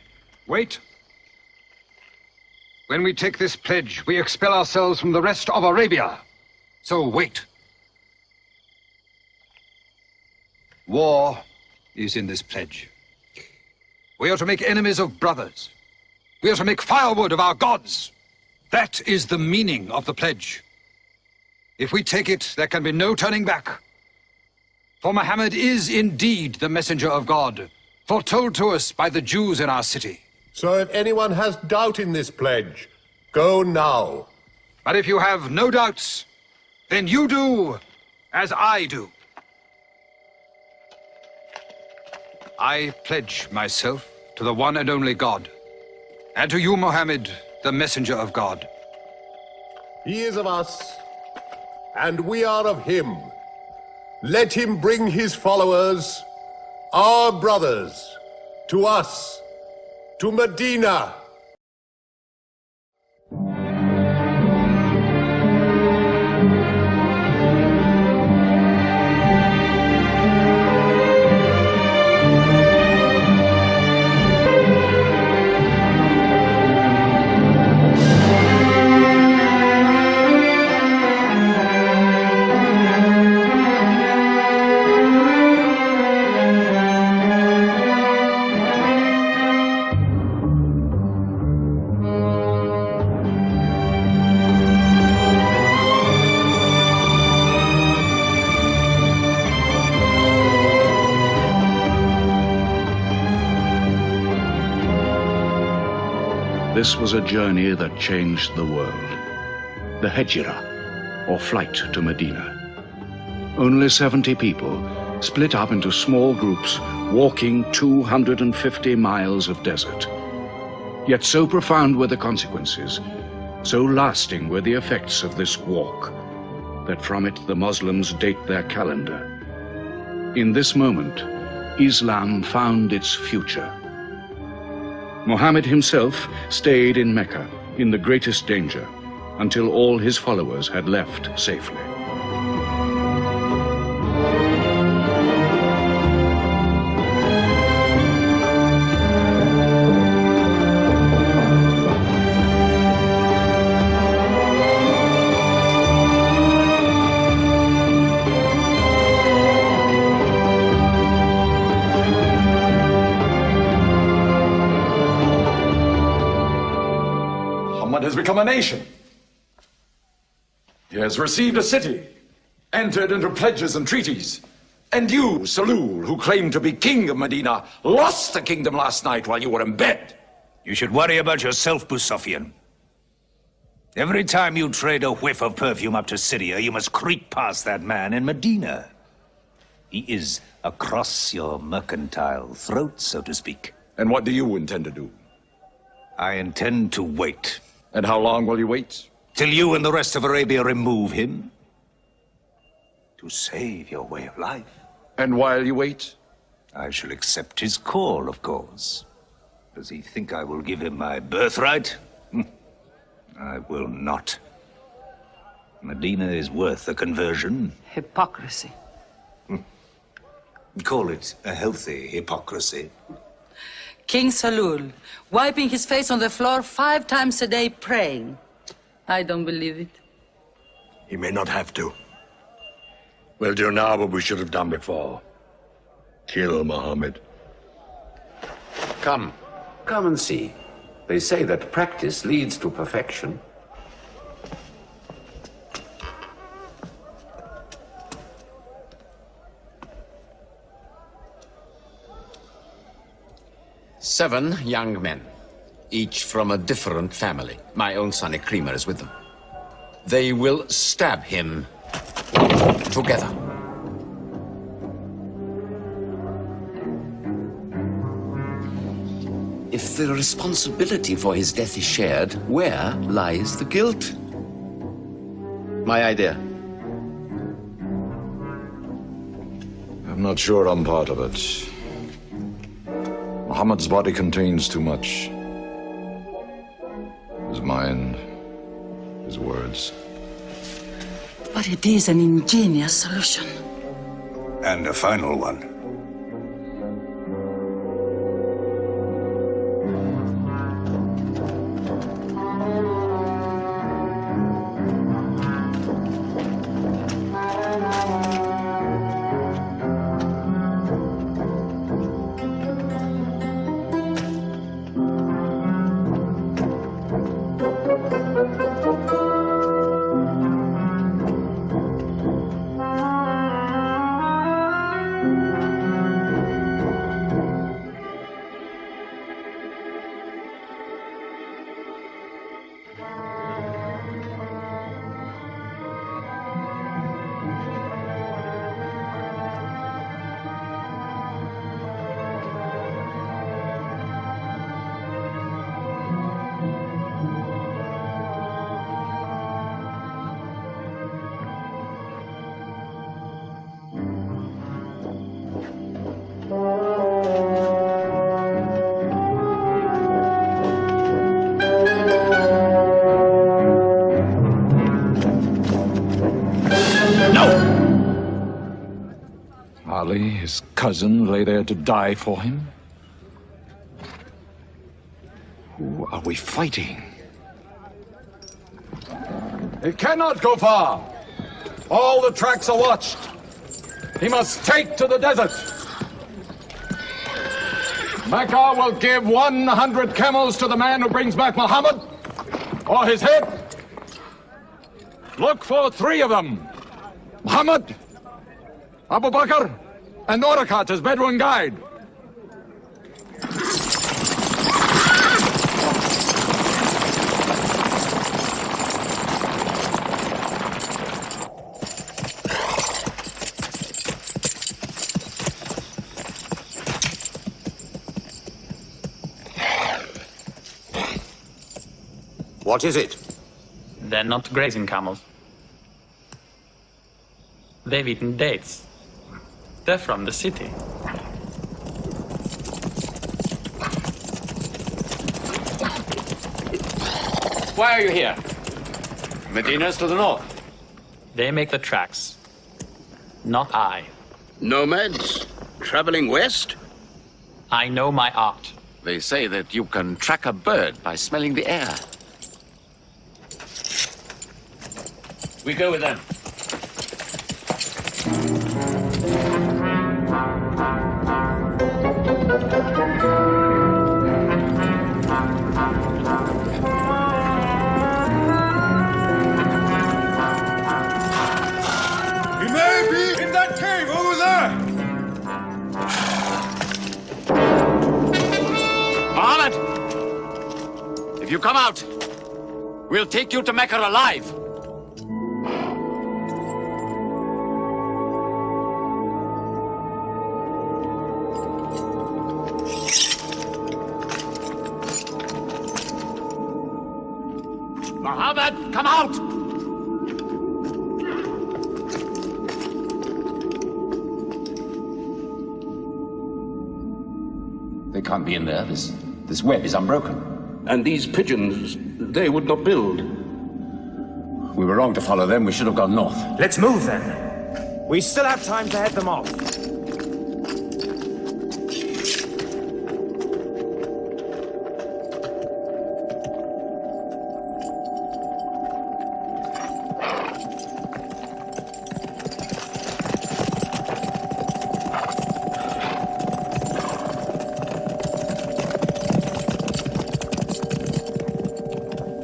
Wait. When we take this pledge, we expel ourselves from the rest of Arabia. So wait. War is in this pledge. We are to make enemies of brothers. We are to make firewood of our gods. That is the meaning of the pledge. If we take it, there can be no turning back. For Muhammad is indeed the messenger of God, foretold to us by the Jews in our city. So if anyone has doubt in this pledge, go now. But if you have no doubts, then you do as I do. I pledge myself to the one and only God, and to you, Muhammad, the messenger of God. He is of us, and we are of him. Let him bring his followers, our brothers, to us, to Medina. This was a journey that changed the world. The Hejira, or flight to Medina. Only 70 people, split up into small groups, walking 250 miles of desert. Yet so profound were the consequences, so lasting were the effects of this walk, that from it the Muslims date their calendar. In this moment, Islam found its future. Muhammad himself stayed in Mecca in the greatest danger until all his followers had left safely. Has become a nation. He has received a city, entered into pledges and treaties. And you, Salul, who claimed to be king of Medina, lost the kingdom last night while you were in bed. You should worry about yourself, Busofian. Every time you trade a whiff of perfume up to Syria, you must creep past that man in Medina. He is across your mercantile throat, so to speak. And what do you intend to do? I intend to wait. And how long will you wait? Till you and the rest of Arabia remove him. To save your way of life. And while you wait? I shall accept his call, of course. Does he think I will give him my birthright? I will not. Medina is worth a conversion. Hypocrisy. Call it a healthy hypocrisy. King Salul, wiping his face on the floor 5 times a day, praying. I don't believe it. He may not have to. We'll do now what we should have done before. Kill Muhammad. Come and see. They say that practice leads to perfection. Seven young men, each from a different family. My own son Ikrimah is with them. They will stab him together. If the responsibility for his death is shared, where lies the guilt? My idea. I'm not sure I'm part of it. Muhammad's body contains too much. His mind, his words. But it is an ingenious solution. And a final one. Ali, his cousin, lay there to die for him? Who are we fighting? He cannot go far. All the tracks are watched. He must take to the desert. Mecca will give 100 camels to the man who brings back Muhammad, or his head. Look for 3 of them. Muhammad, Abu Bakr, and Norakat as Bedouin guide. What is it? They're not grazing camels. They've eaten dates. They're from the city. Why are you here? Medina's to the north. They make the tracks. Not I. Nomads? Traveling west? I know my art. They say that you can track a bird by smelling the air. We go with them. He may be in that cave over there! Muhammad! If you come out, we'll take you to Mecca alive. Muhammad, come out! They can't be in there. This web is unbroken. And these pigeons, they would not build. We were wrong to follow them. We should have gone north. Let's move then. We still have time to head them off.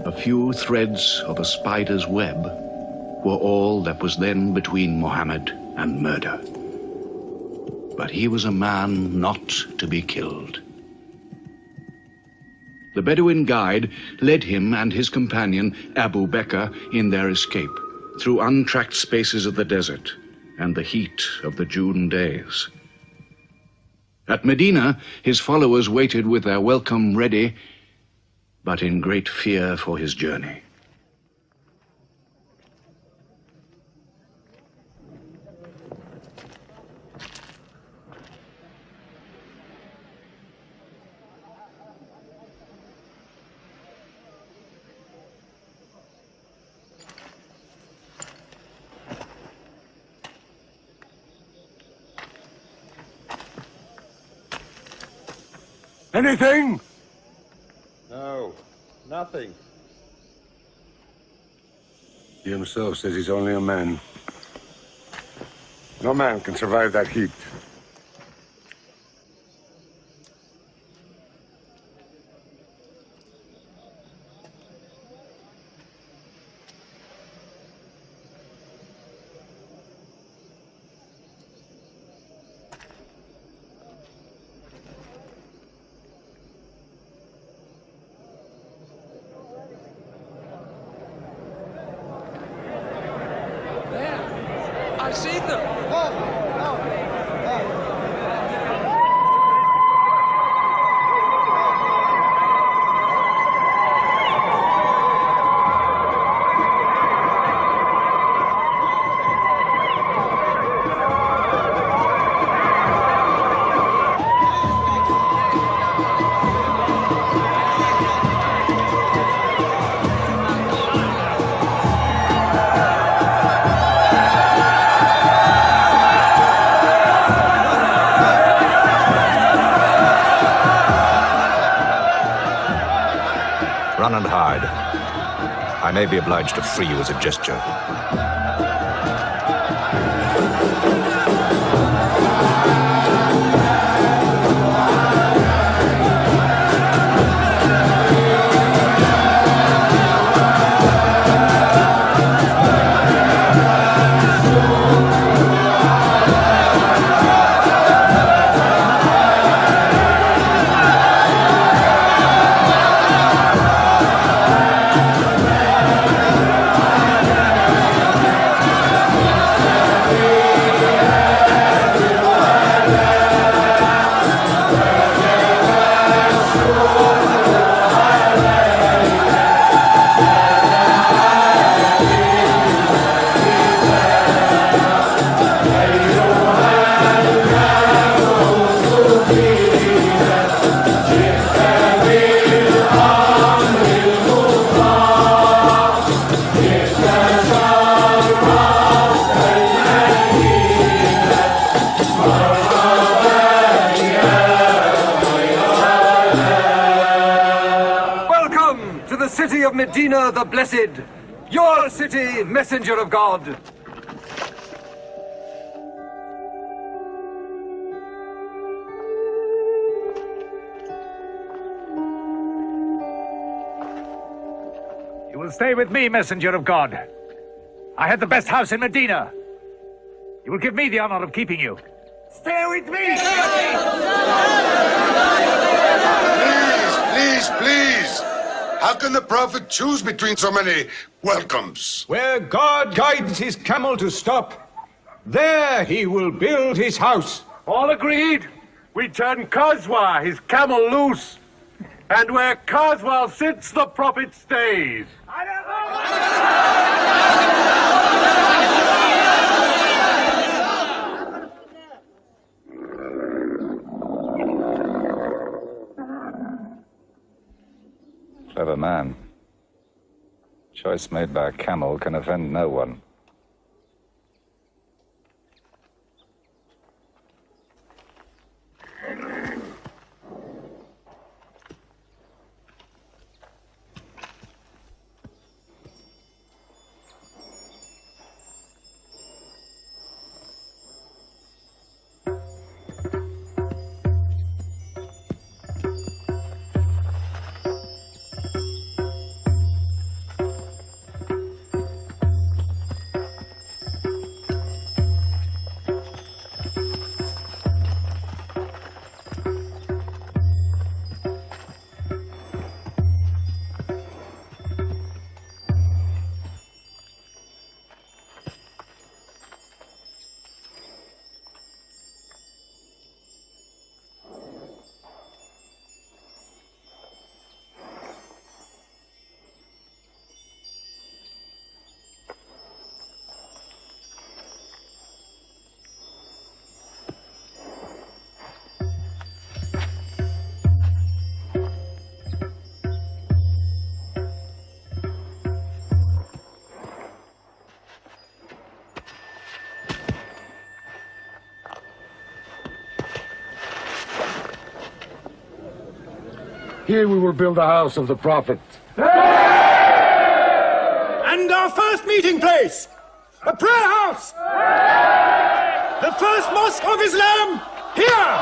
A few threads of a spider's web were all that was then between Mohammed and murder. But he was a man not to be killed. The Bedouin guide led him and his companion, Abu Bakr, in their escape through untracked spaces of the desert and the heat of the June days. At Medina, his followers waited with their welcome ready, but in great fear for his journey. Anything? No, nothing. He himself says he's only a man. No man can survive that heat. I've seen them! Run and hide. I may be obliged to free you as a gesture. city of Medina the Blessed, your city, messenger of God. You will stay with me, messenger of God. I had the best house in Medina. You will give me the honor of keeping you. Stay with me! Please! How can the prophet choose between so many welcomes? Where God guides his camel to stop, there he will build his house. All agreed? We turn Kazwa, his camel, loose. And where Kazwa sits, the prophet stays. Clever man. Choice made by a camel can offend no one. Here we will build the house of the prophet. And our first meeting place, a prayer house. The first mosque of Islam, here.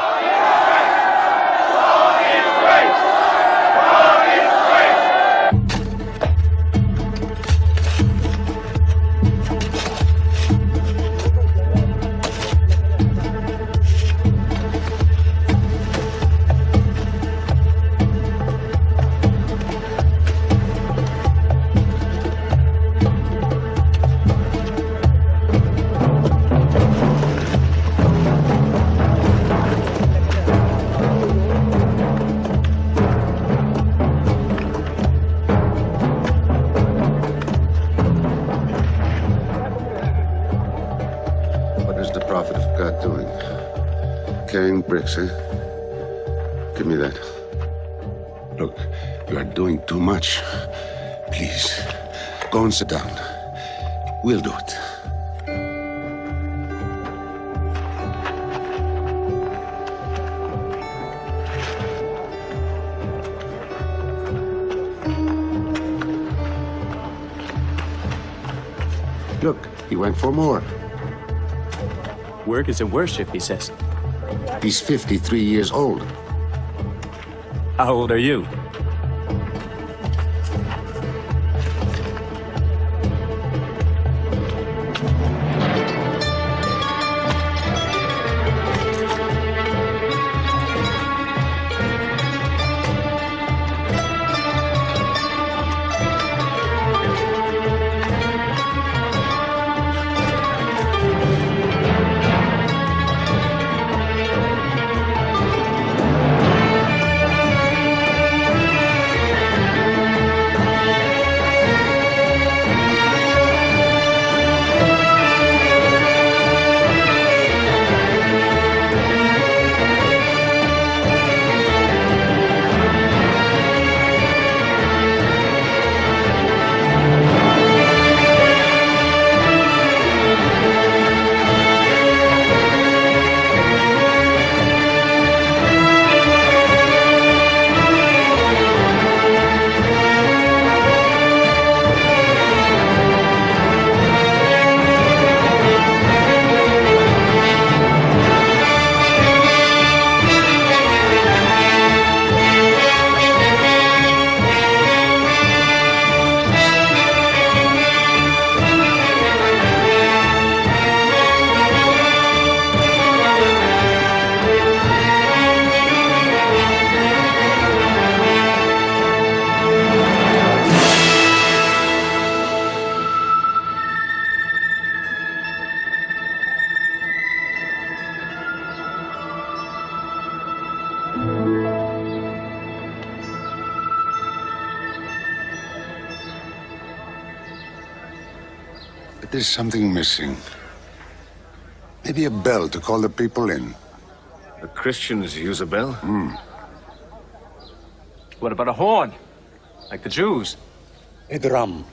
Carrying bricks, eh? Give me that. Look, you are doing too much. Please, go and sit down. We'll do it. Look, he went for more. Work is a worship, he says. He's 53 years old. How old are you? But there's something missing. Maybe a bell to call the people in. The Christians use a bell? What about a horn? Like the Jews? A drum.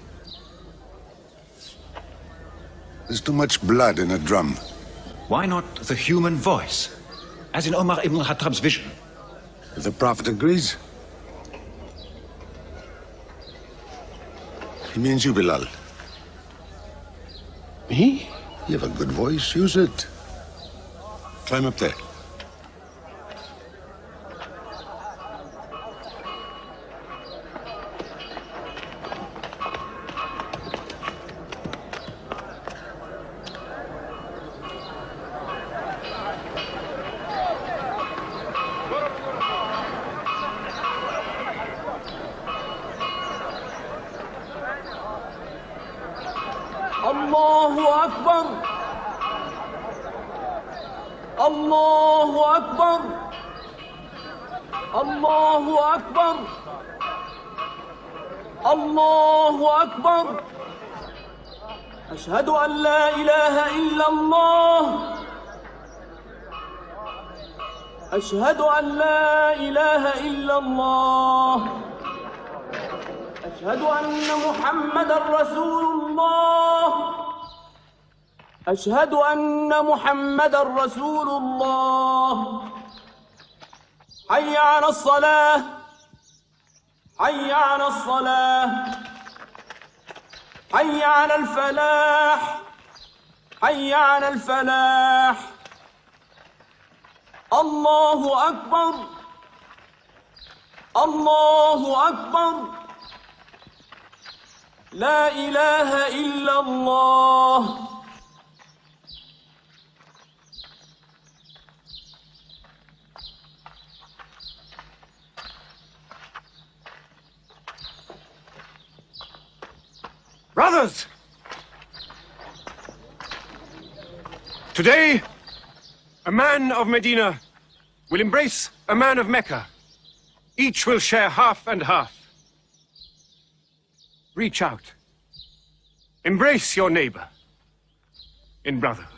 There's too much blood in a drum. Why not the human voice? As in Omar ibn al-Khattab's vision. If the Prophet agrees. He means you, Bilal. Me? You have a good voice. Use it. Climb up there. الله أكبر الله أكبر الله أكبر الله أكبر أشهد أن لا إله إلا الله أشهد أن لا إله إلا الله أشهد أن محمدًا رسول الله أشهد أن محمدًا رسول الله حي على الصلاة حي على الصلاة حي على الفلاح حي على الفلاح الله أكبر الله أكبر لا إله إلا الله Brothers! Today, a man of Medina will embrace a man of Mecca. Each will share half and half. Reach out. Embrace your neighbor in brotherhood.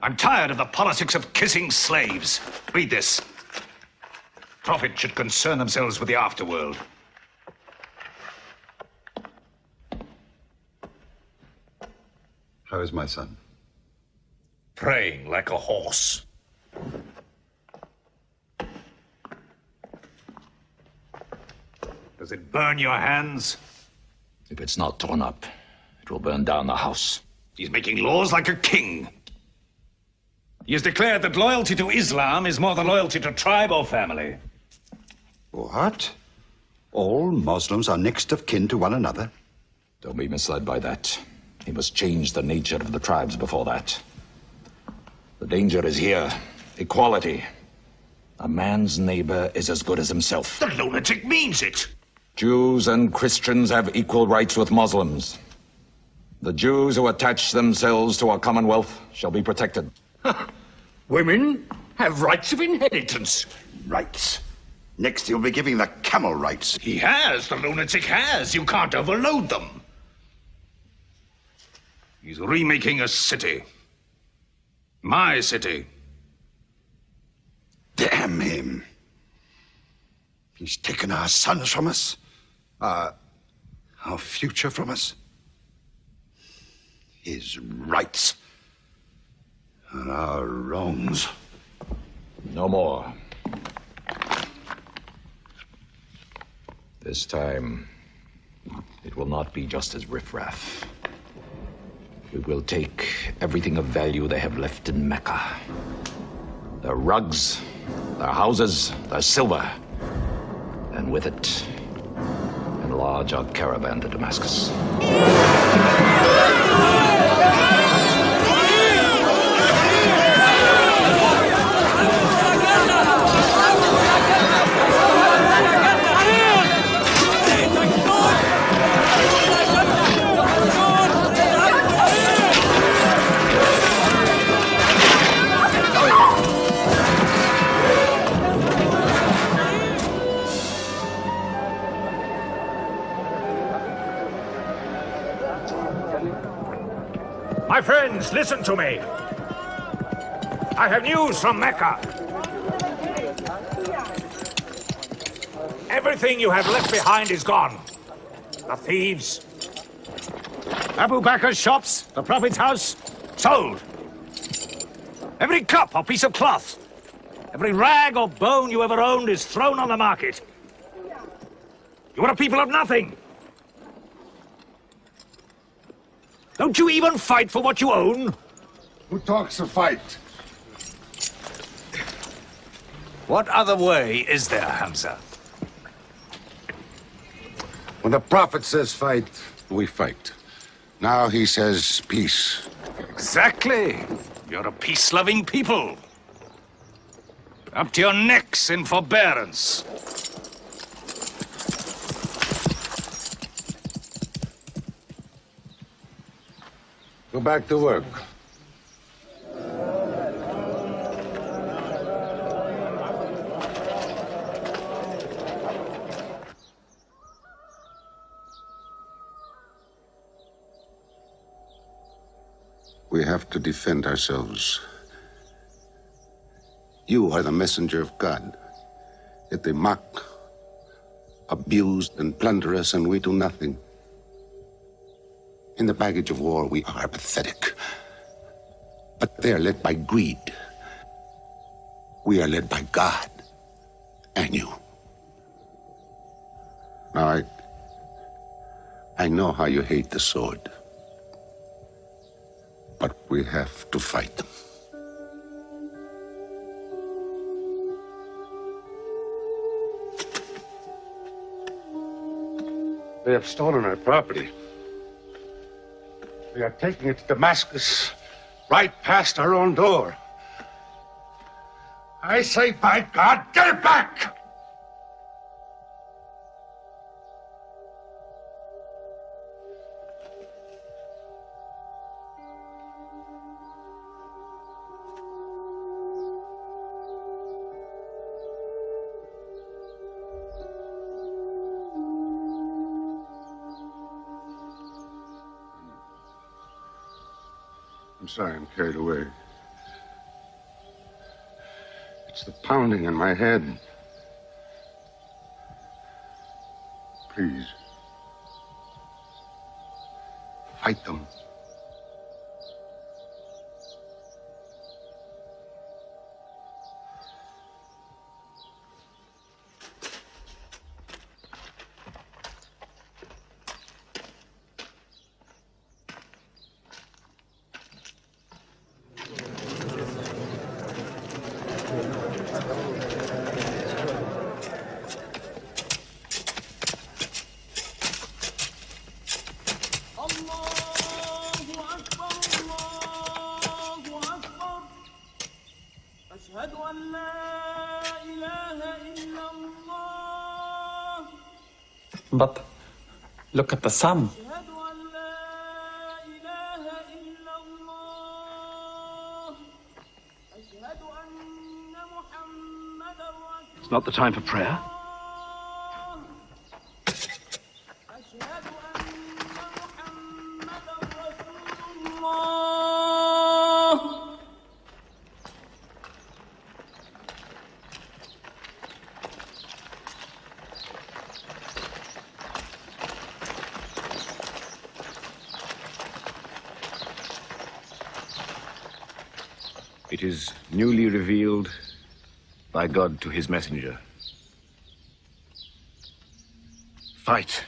I'm tired of the politics of kissing slaves. Read this. Prophets should concern themselves with the afterworld. How is my son? Praying like a horse. Does it burn your hands? If it's not torn up, it will burn down the house. He's making laws like a king. He has declared that loyalty to Islam is more than loyalty to tribe or family. What? All Muslims are next of kin to one another? Don't be misled by that. He must change the nature of the tribes before that. The danger is here. Equality. A man's neighbor is as good as himself. The lunatic means it. Jews and Christians have equal rights with Muslims. The Jews who attach themselves to our commonwealth shall be protected. Women have rights of inheritance. Rights? Next he'll be giving the camel rights. He has. The lunatic has. You can't overload them. He's remaking a city. My city. Damn him. He's taken our sons from us. Our future from us. His rights and our wrongs. No more. This time, it will not be just as riffraff. We will take everything of value they have left in Mecca. Their rugs, their houses, their silver. And with it, enlarge our caravan to Damascus. My friends, listen to me. I have news from Mecca. Everything you have left behind is gone. The thieves, Abu Bakr's shops, the Prophet's house, sold. Every cup or piece of cloth, every rag or bone you ever owned is thrown on the market. You are a people of nothing. Don't you even fight for what you own? Who talks of fight? What other way is there, Hamza? When the Prophet says fight, we fight. Now he says peace. Exactly. You're a peace-loving people. Up to your necks in forbearance. Go back to work. We have to defend ourselves. You are the messenger of God. Yet they mock, abuse, and plunder us, and we do nothing. In the baggage of war, we are pathetic. But they are led by greed. We are led by God and you. Now, I know how you hate the sword. But we have to fight them. They have stolen our property. They are taking it to Damascus, right past our own door. I say, by God, get it back! I'm sorry, I'm carried away. It's the pounding in my head. Please. Fight them. But look at the sun. It's not the time for prayer. It is newly revealed by God to his messenger. Fight.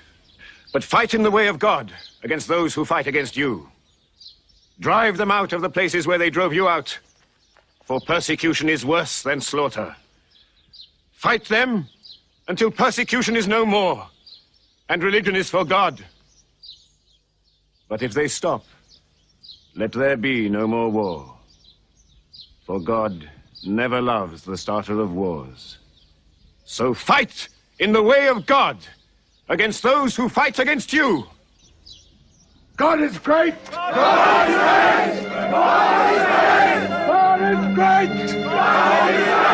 But fight in the way of God against those who fight against you. Drive them out of the places where they drove you out, for persecution is worse than slaughter. Fight them until persecution is no more and religion is for God. But if they stop, let there be no more war. For God never loves the starter of wars. So fight in the way of God against those who fight against you. God is great! God is great! God is great! God is great! God is great!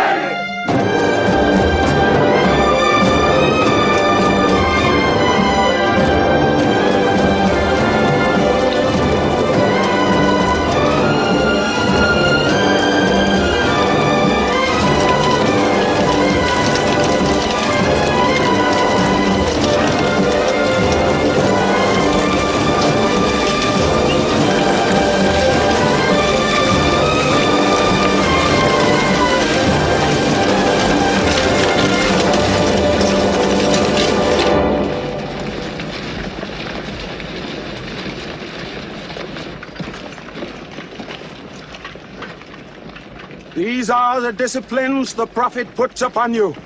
These are the disciplines the Prophet puts upon you.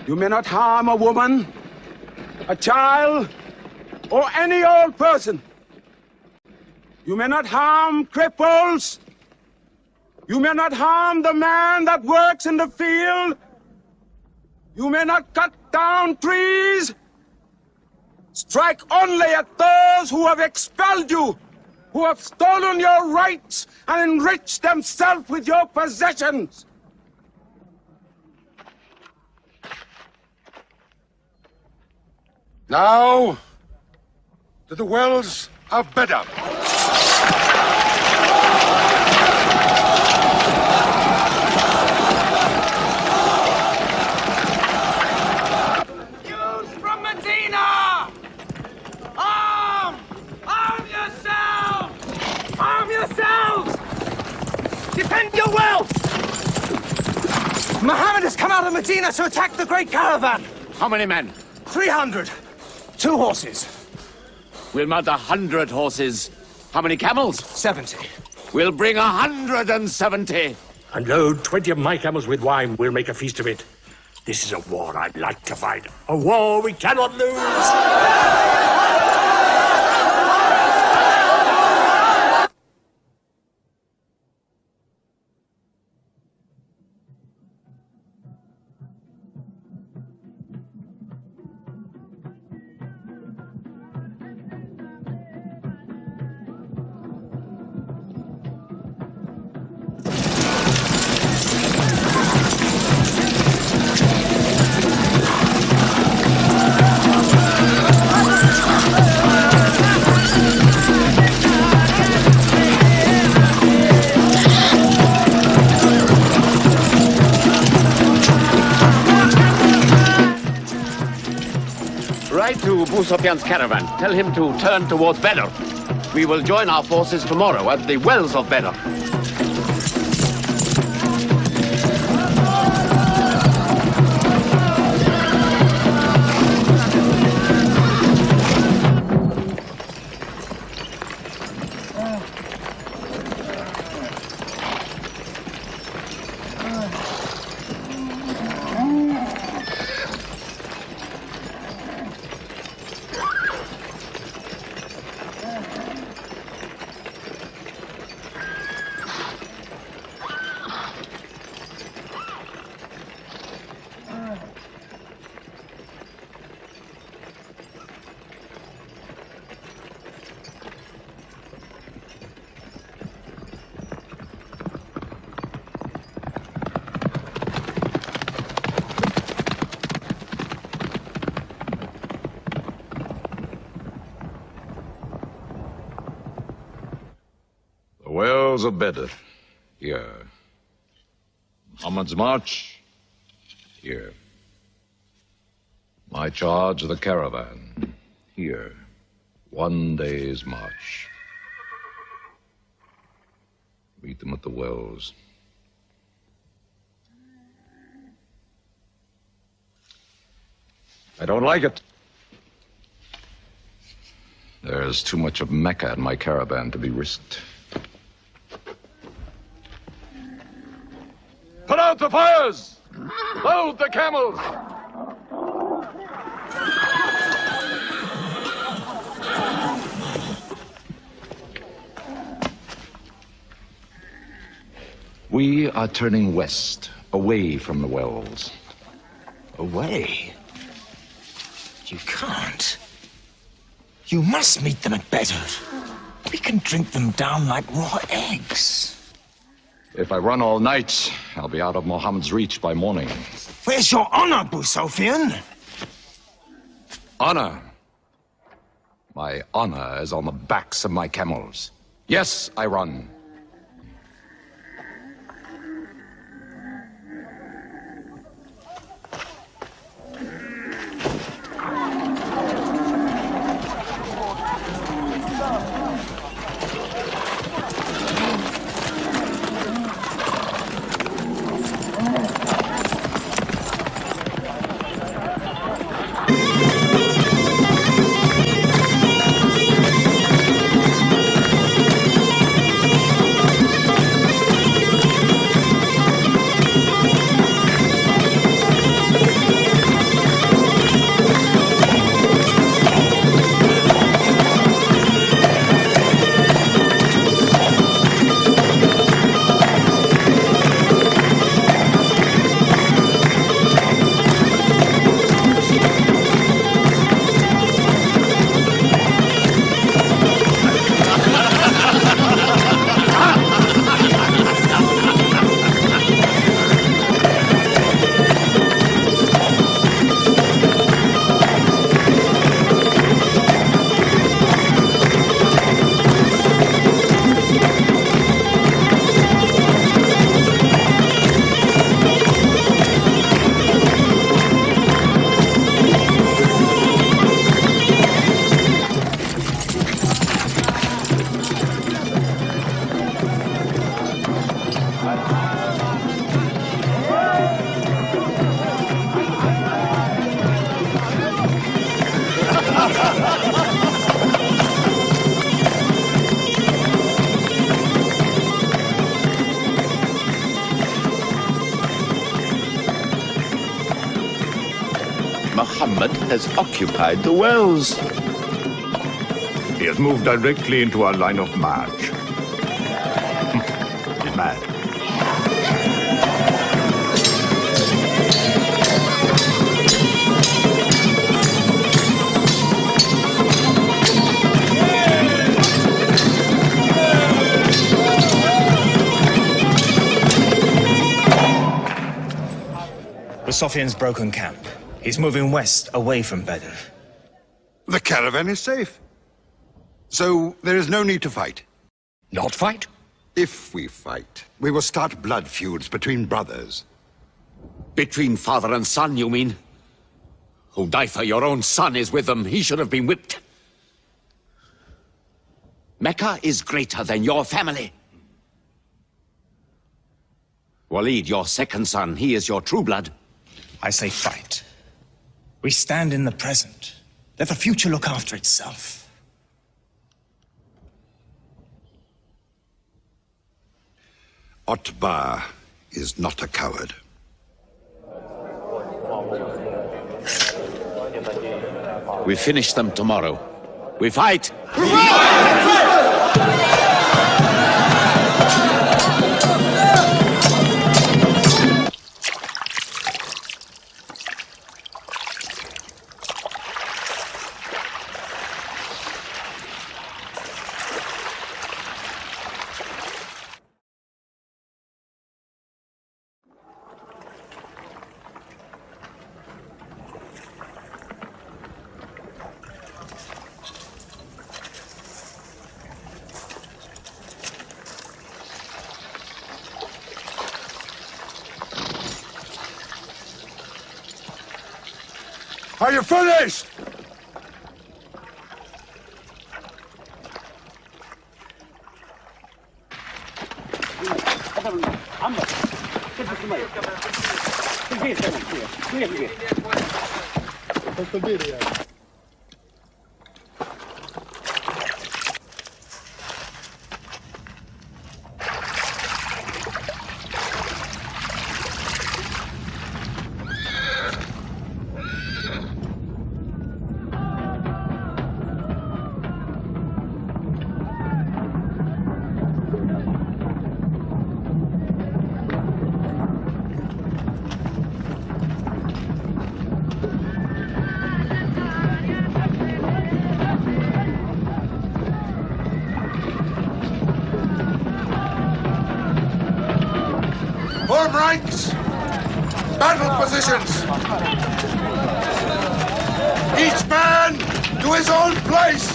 You may not harm a woman, a child, or any old person. You may not harm cripples. You may not harm the man that works in the field. You may not cut down trees. Strike only at those who have expelled you, who have stolen your rights and enriched themselves with your possessions. Now, to the wells of Bedr. Youths from Medina! Arm! Arm yourselves! Arm yourselves! Defend your wealth! Muhammad has come out of Medina to attack the great caravan. How many men? 300. 2 horses. We'll mount 100 horses. How many camels? 70. We'll bring 170. And load 20 of my camels with wine. We'll make a feast of it. This is a war I'd like to fight. A war we cannot lose. Write to Abu Sufyan's caravan. Tell him to turn towards Bedr. We will join our forces tomorrow at the wells of Bedr. Wells of Bedr. Here. Muhammad's march. Here. My charge of the caravan. Here. 1 day's march. Meet them at the wells. I don't like it. There's too much of Mecca in my caravan to be risked. Put out the fires! Load the camels! We are turning west, away from the wells. Away? You can't. You must meet them at Bedr. We can drink them down like raw eggs. If I run all night, I'll be out of Muhammad's reach by morning. Where's your honor, Abu Sufyan? Honor? My honor is on the backs of my camels. Yes, I run. Muhammad has occupied the wells. He has moved directly into our line of march. He's mad. Sofian's broken camp. He's moving west, away from Badr. The caravan is safe. So there is no need to fight. Not fight? If we fight, we will start blood feuds between brothers. Between father and son, you mean? Hudayfa, your own son, is with them. He should have been whipped. Mecca is greater than your family. Walid, your second son, he is your true blood. I say fight. We stand in the present. Let the future look after itself. Otbah is not a coward. We finish them tomorrow. We fight! Are you finished? Form ranks! Battle positions! Each man to his own place!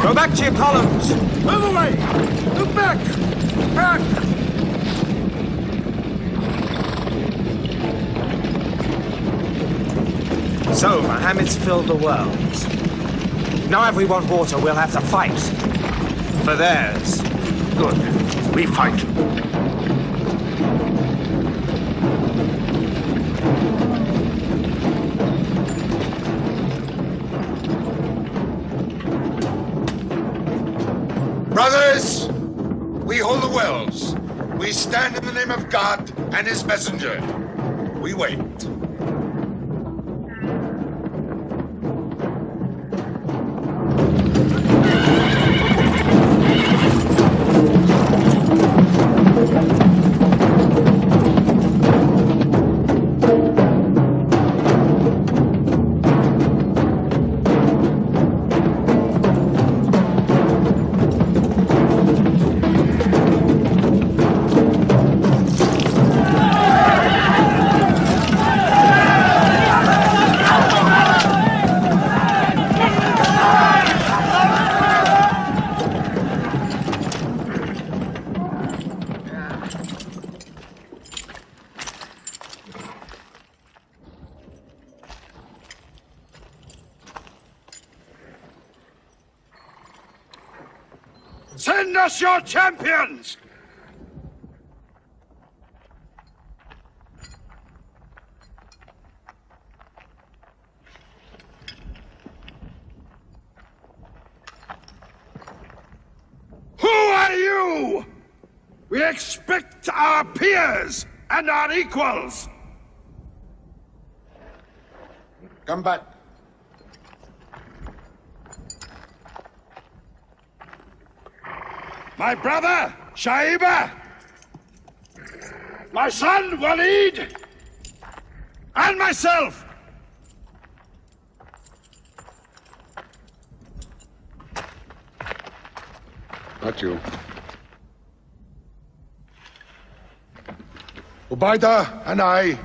Go back to your columns! Move away! Move back! Back! So, Mohammed's filled the world. Now if we want water, we'll have to fight. For theirs. Good. We fight. Brothers, we hold the wells. We stand in the name of God and his messenger. We wait. Send us your champions! Who are you? We expect our peers and our equals. Come back. My brother, Shaiba. My son, Walid. And myself. Not you. Ubaidah and I.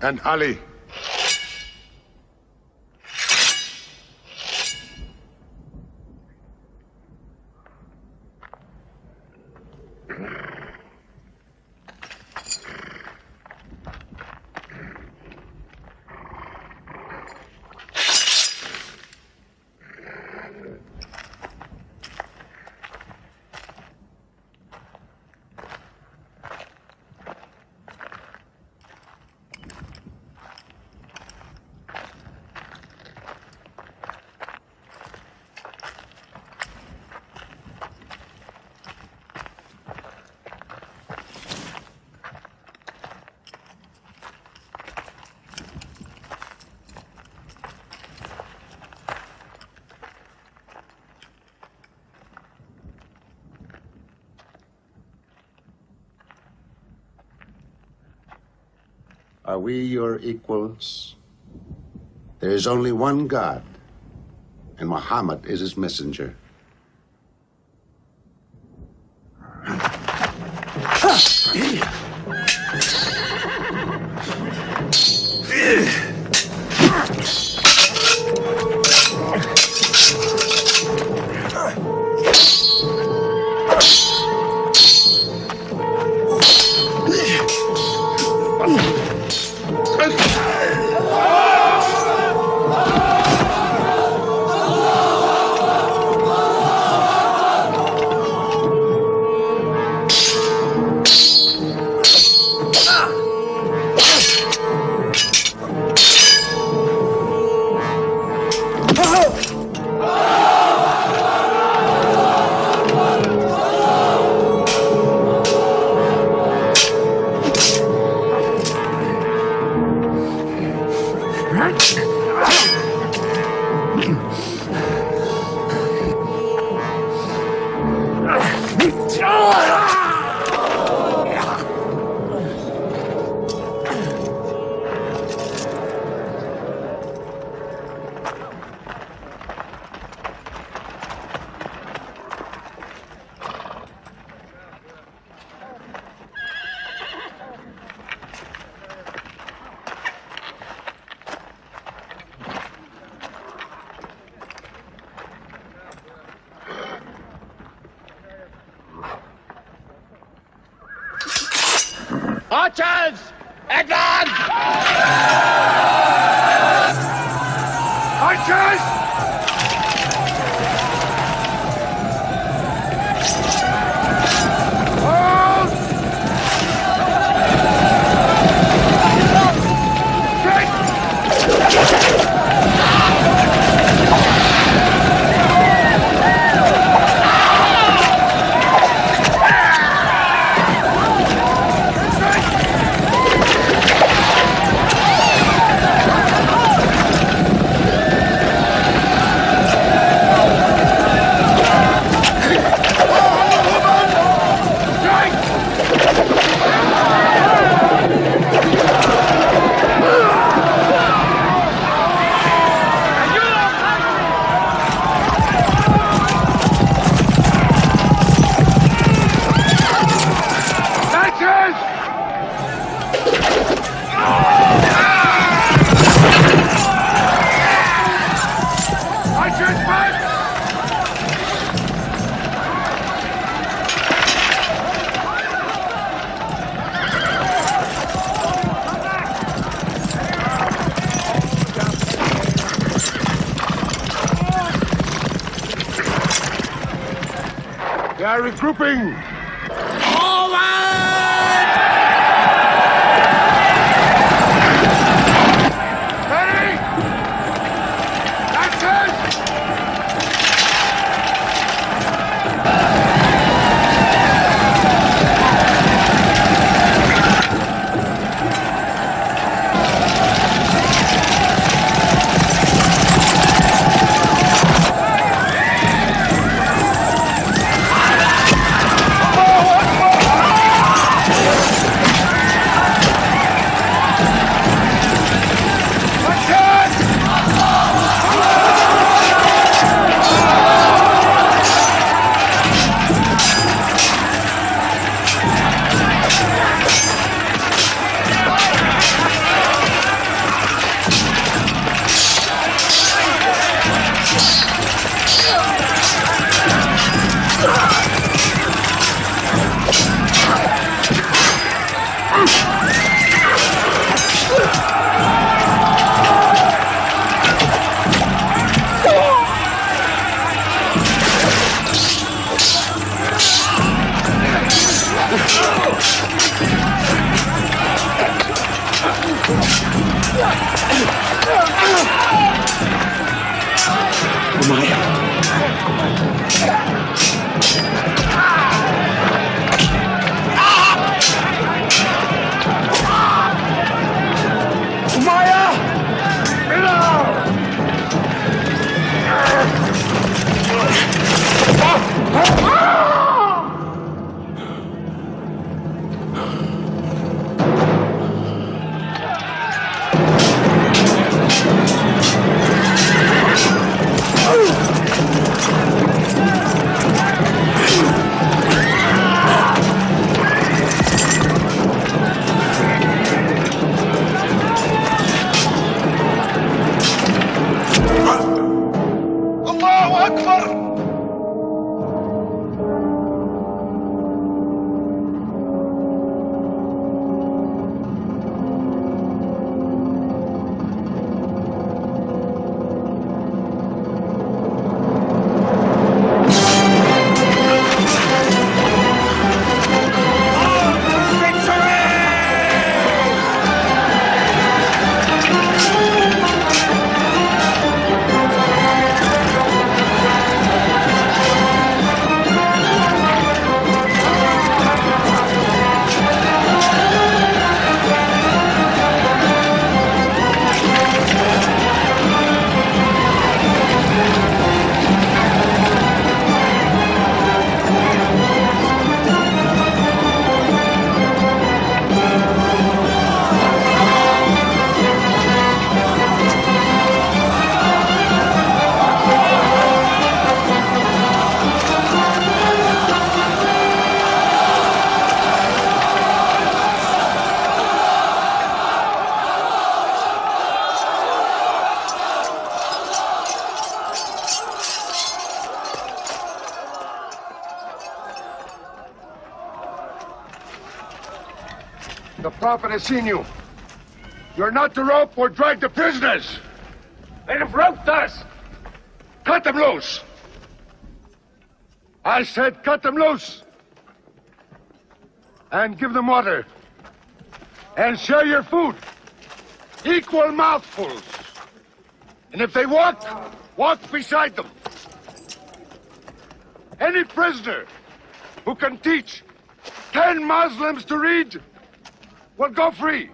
And Ali. Are we your equals? There is only one God, and Muhammad is his messenger. Archers! Advance! Archers! are regrouping! Ready? That's it! The prophet has seen you. You're not to rope or drag the prisoners. They have roped us. Cut them loose. I said cut them loose. And give them water. And share your food. Equal mouthfuls. And if they walk, walk beside them. Any prisoner who can teach 10 Muslims to read will go free.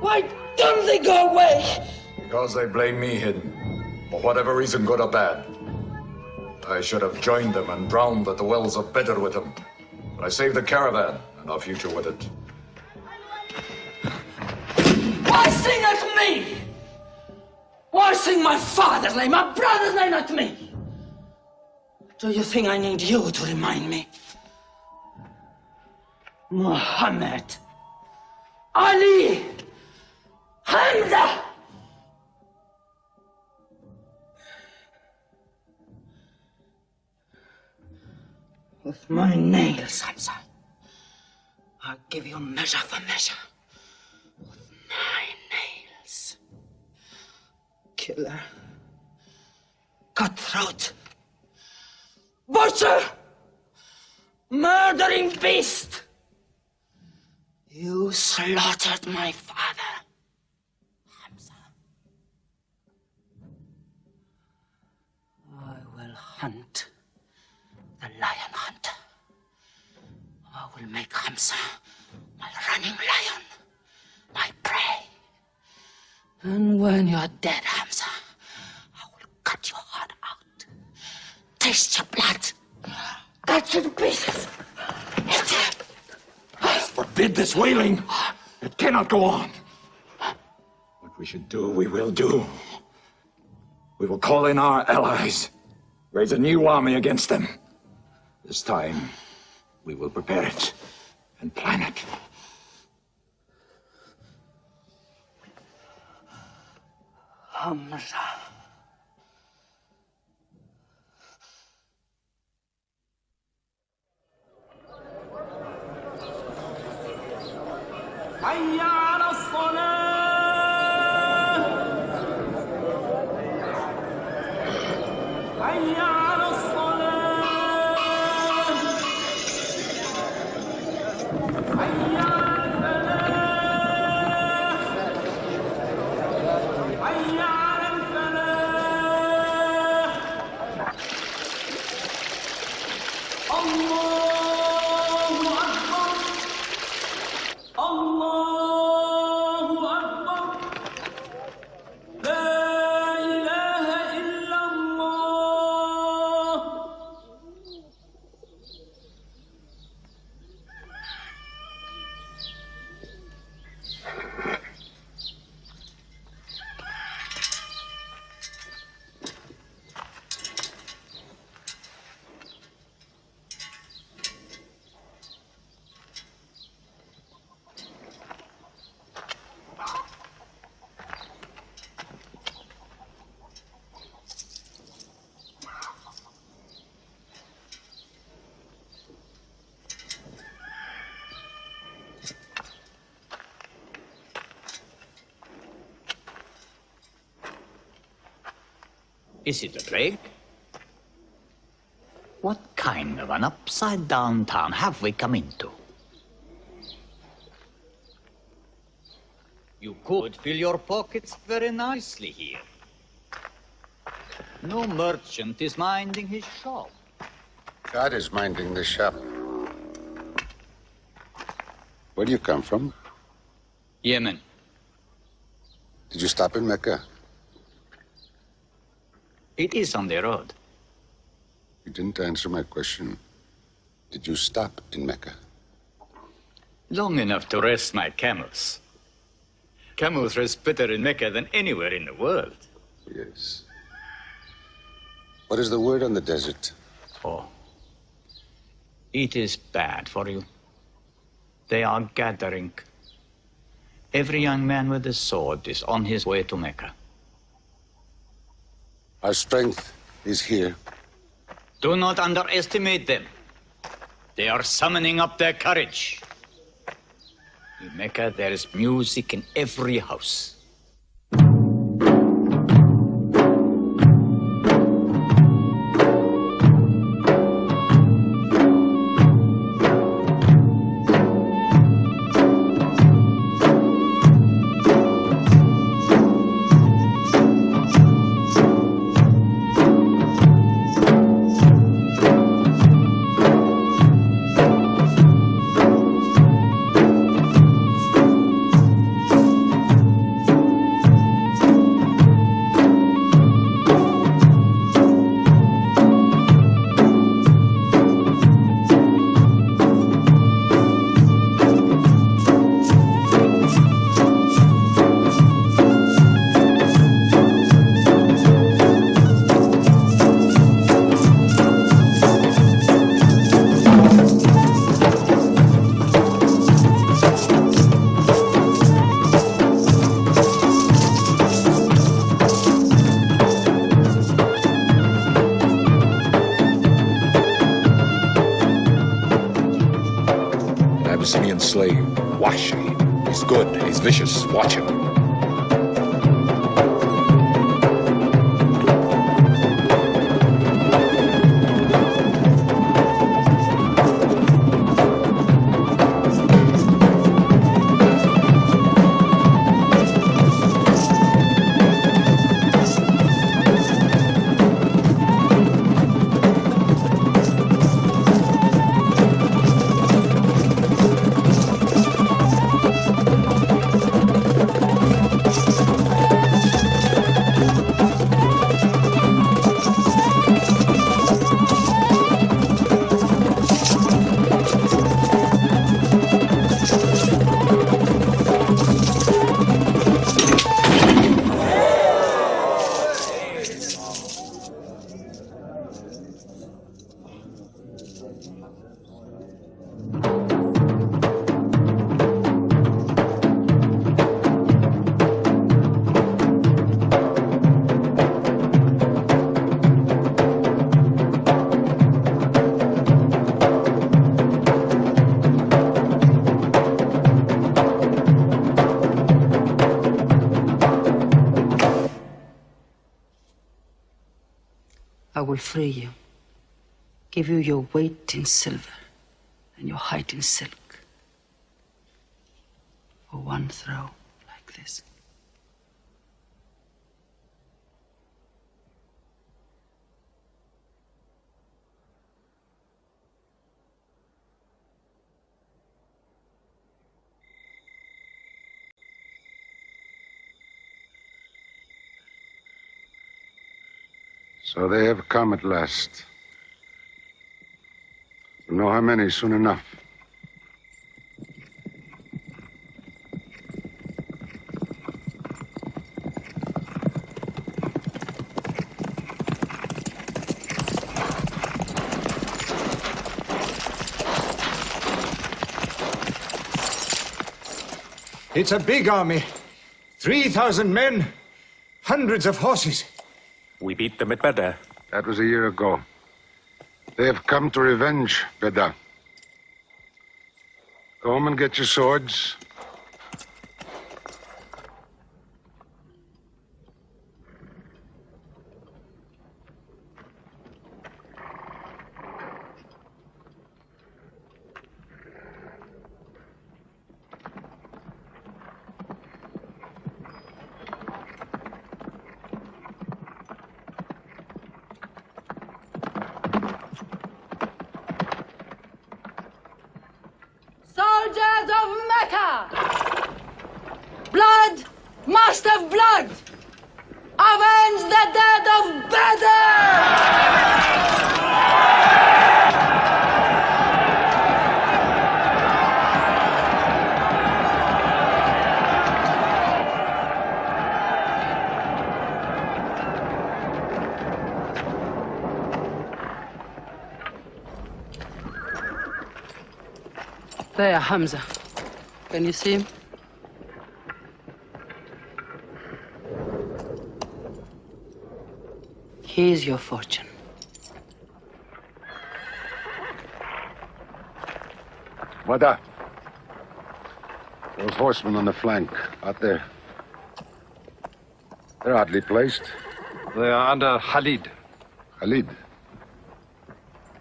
Why don't they go away? Because they blame me, Hidden. For whatever reason, good or bad. I should have joined them and drowned at the wells of Bedr with them. But I saved the caravan and our future with it. Why sing at me? Why sing my father's name, my brother's name at me? Do you think I need you to remind me? Muhammad, Ali, Hamza. With my nails, Hamza, I'll give you measure for measure. With my nails. Killer. Cutthroat. Butcher. Murdering beast. You slaughtered my father, Hamza. I will hunt the lion hunter. I will make Hamza my running lion, my prey. And when you're dead, Hamza, I will cut your heart out, taste your blood, cut you to pieces. Forbid this wailing. It cannot go on. What we should do, we will do. We will call in our allies, raise a new army against them. This time, we will prepare it and plan it. Hamza. حي على الصلاة. حي على الصلاة. حي على الفلاح. حي على الفلاح. الله أكبر. الله أكبر. لا إله إلا الله. Is it a plague? What kind of an upside-down town have we come into? You could fill your pockets very nicely here. No merchant is minding his shop. God is minding the shop. Where do you come from? Yemen. Did you stop in Mecca? It is on the road. You didn't answer my question. Did you stop in Mecca? Long enough to rest my camels. Camels rest better in Mecca than anywhere in the world. Yes. What is the word on the desert? Oh. It is bad for you. They are gathering. Every young man with a sword is on his way to Mecca. Our strength is here. Do not underestimate them. They are summoning up their courage. In Mecca, there is music in every house. Syrian slave, Washi. He's good, he's vicious. Watch him. I will free you, give you your weight in silver and your height in silk for one throw like this. So they have come at last. We'll know how many soon enough. It's a big army. 3,000 men, hundreds of horses. We beat them at Badr. That was a year ago. They have come to revenge, Beda. Go home and get your swords. Soldiers of Mecca! Blood must have blood! Avenge the dead of Badr! There, Hamza. Can you see him? Here's your fortune. Wada. Those horsemen on the flank, out there. They're oddly placed. They are under Khalid. Khalid?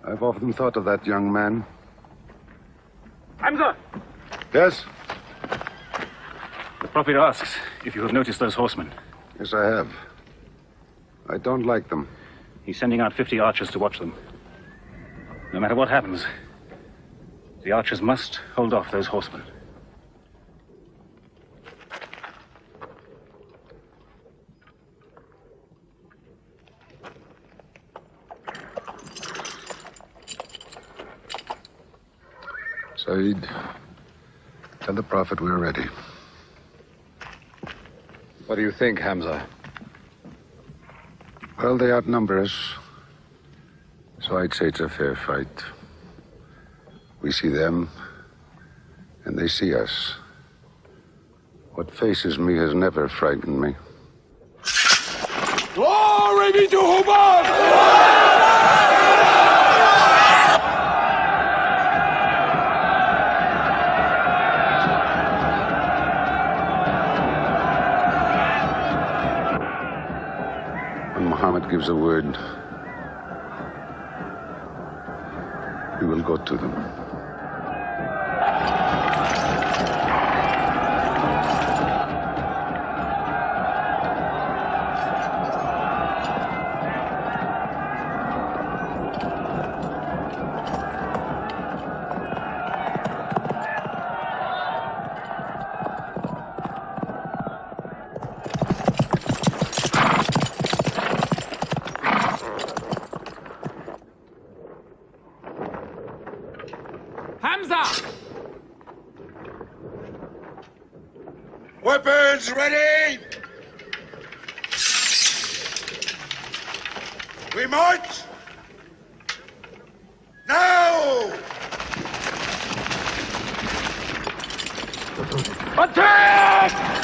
I've often thought of that young man. Hamza! Yes? The Prophet asks if you have noticed those horsemen. Yes, I have. I don't like them. He's sending out 50 archers to watch them. No matter what happens, the archers must hold off those horsemen. Saeed, tell the Prophet we're ready. What do you think, Hamza? Well, they outnumber us. So I'd say it's a fair fight. We see them, and they see us. What faces me has never frightened me. Glory be to Hubbard! gives a word, we will go to them. Weapons ready! We march! Now! Attack!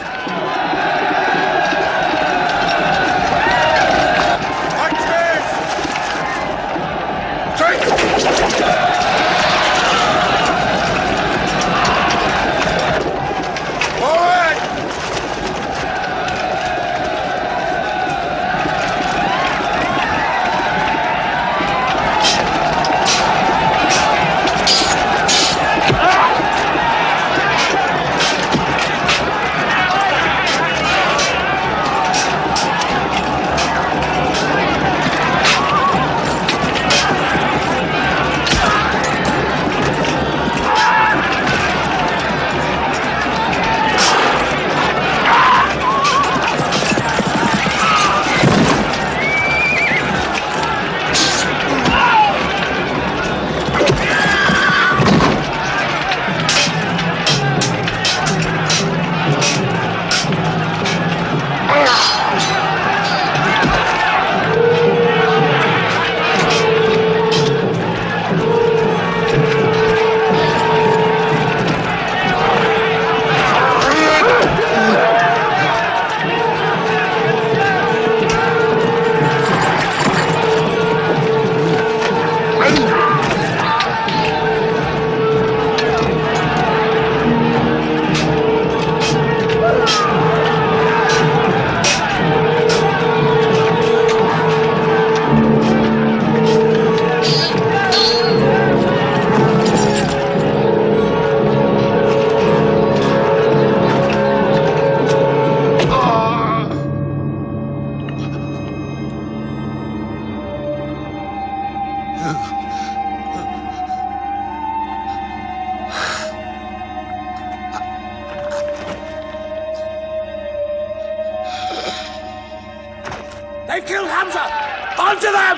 They've killed Hamza! Onto them!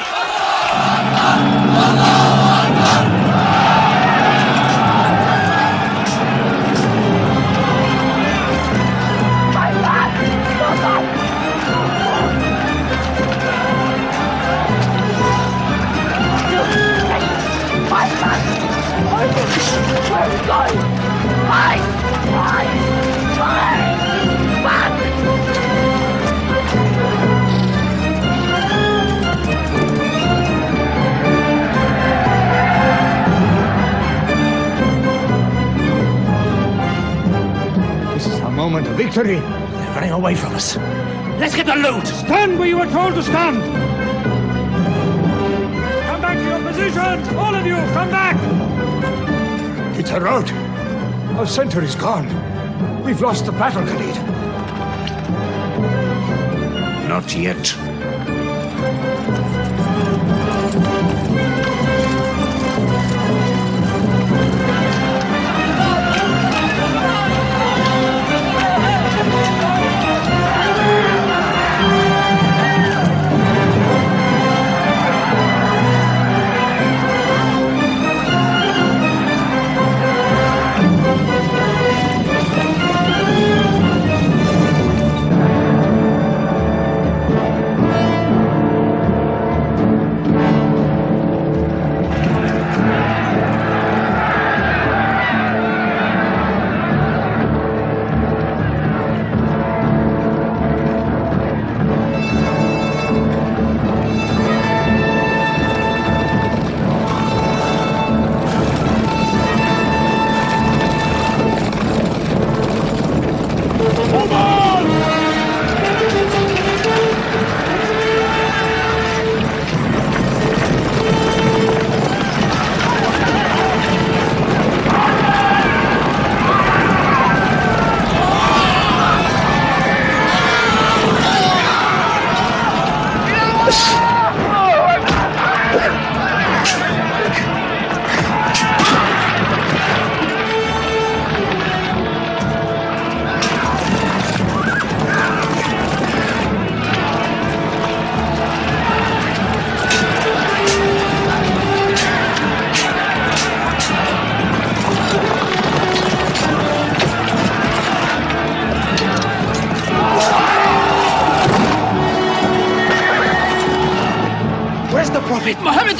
This is our moment of victory. They're running away from us. Let's get the loot! Stand where you were told to stand! Come back to your positions! All of you, come back! It's a rout. Our center is gone. We've lost the battle, Khalid. Not yet.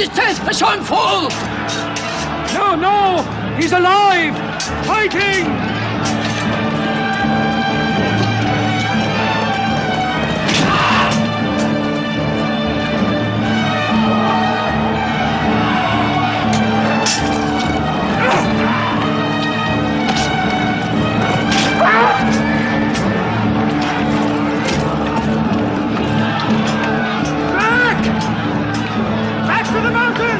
Majesté, a son fall! No, no! He's alive! Fighting! Back to the mountain!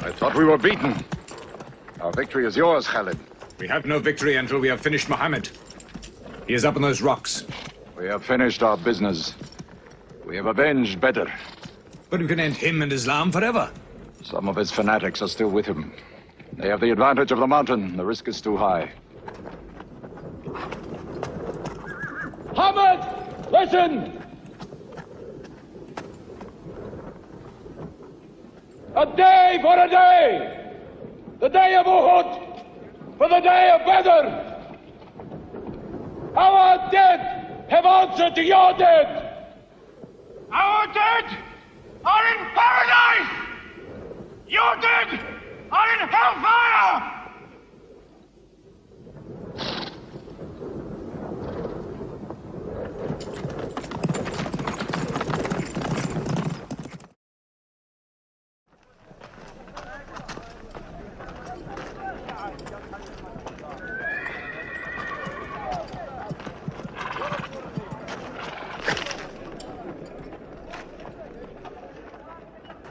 I thought we were beaten. Our victory is yours, Khalid. We have no victory until we have finished Muhammad. He is up on those rocks. We have finished our business. We have avenged Badr. But we can end him and Islam forever. Some of his fanatics are still with him. They have the advantage of the mountain. The risk is too high. Muhammad, listen! A day for a day! The day of Uhud for the day of Badr! Our dead have answered to your dead! Our dead are in paradise! Your dead are in hellfire!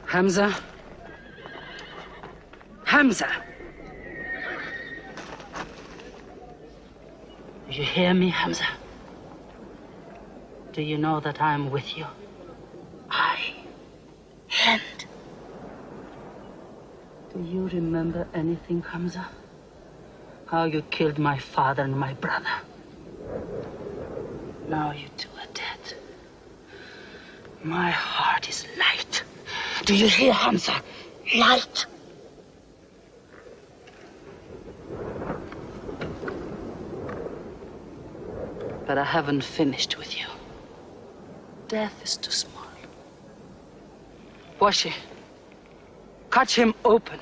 Hamza? Hamza! Do you hear me, Hamza? Do you know that I am with you? And do you remember anything, Hamza? How you killed my father and my brother? Now you two are dead. My heart is light. Do you hear, Hamza? Light. But I haven't finished with you. Death is too small. Washi, cut him open.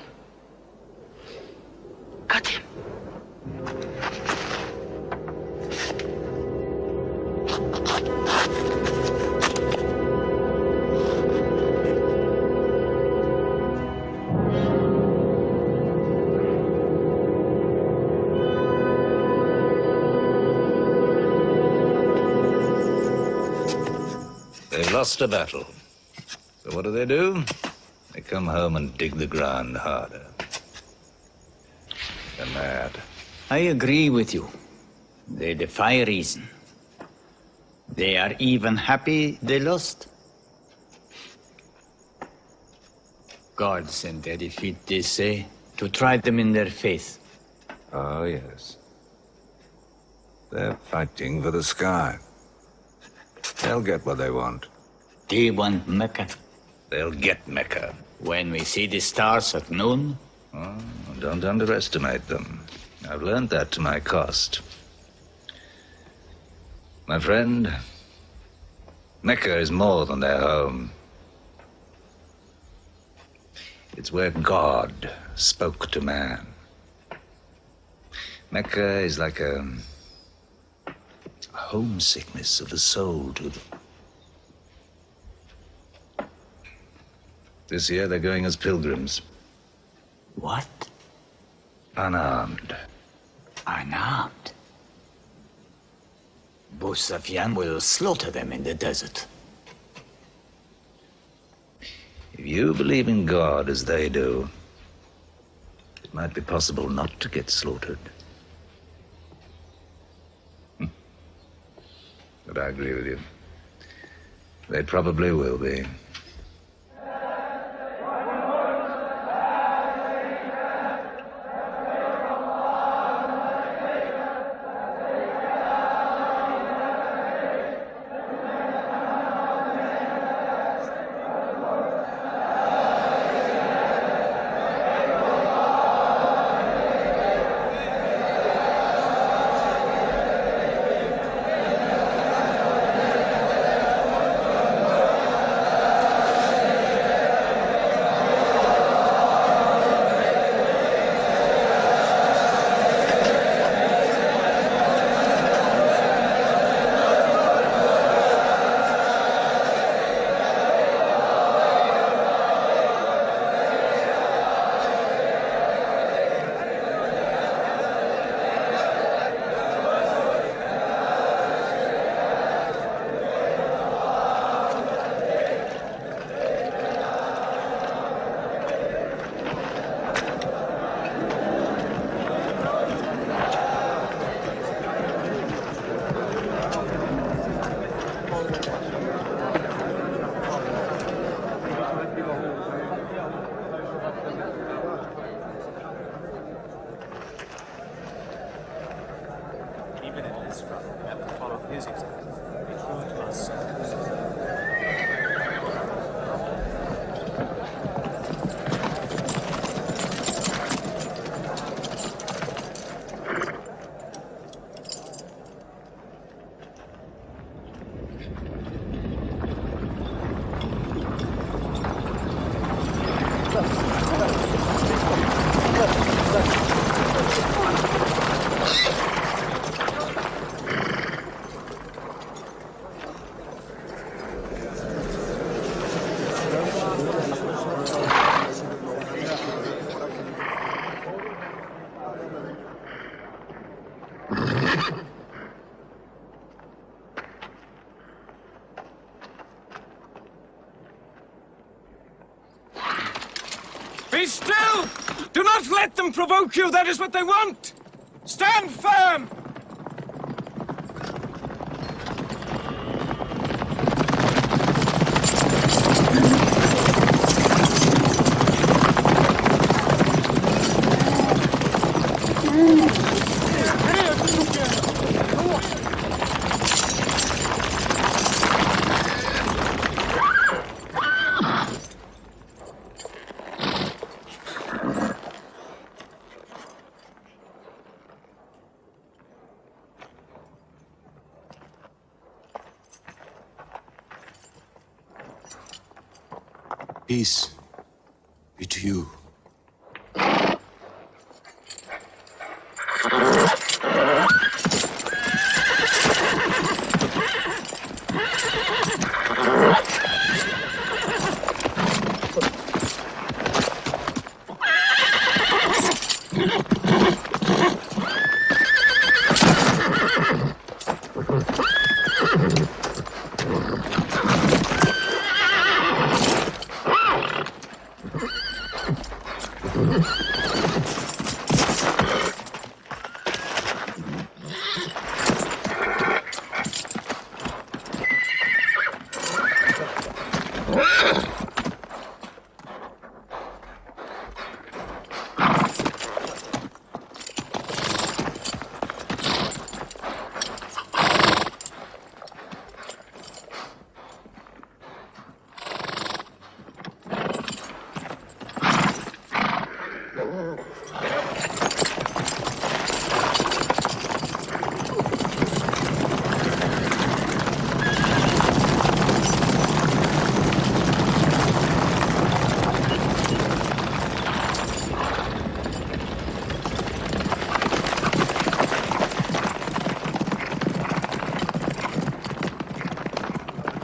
Cut him. They've lost a battle. So what do? They come home and dig the ground harder. They're mad. I agree with you. They defy reason. They are even happy they lost. God sent their defeat, they say, to try them in their faith. Oh, yes. They're fighting for the sky. They'll get what they want. They want Mecca. They'll get Mecca. When we see the stars at noon? Oh, don't underestimate them. I've learned that to my cost. My friend, Mecca is more than their home. It's where God spoke to man. Mecca is like a homesickness of the soul to them. This year they're going as pilgrims. What? Unarmed. Unarmed? Abu Sufyan will slaughter them in the desert. If you believe in God as they do, it might be possible not to get slaughtered. But I agree with you. They probably will be. Be still! Do not let them provoke you! That is what they want! Stand firm! Peace be to you.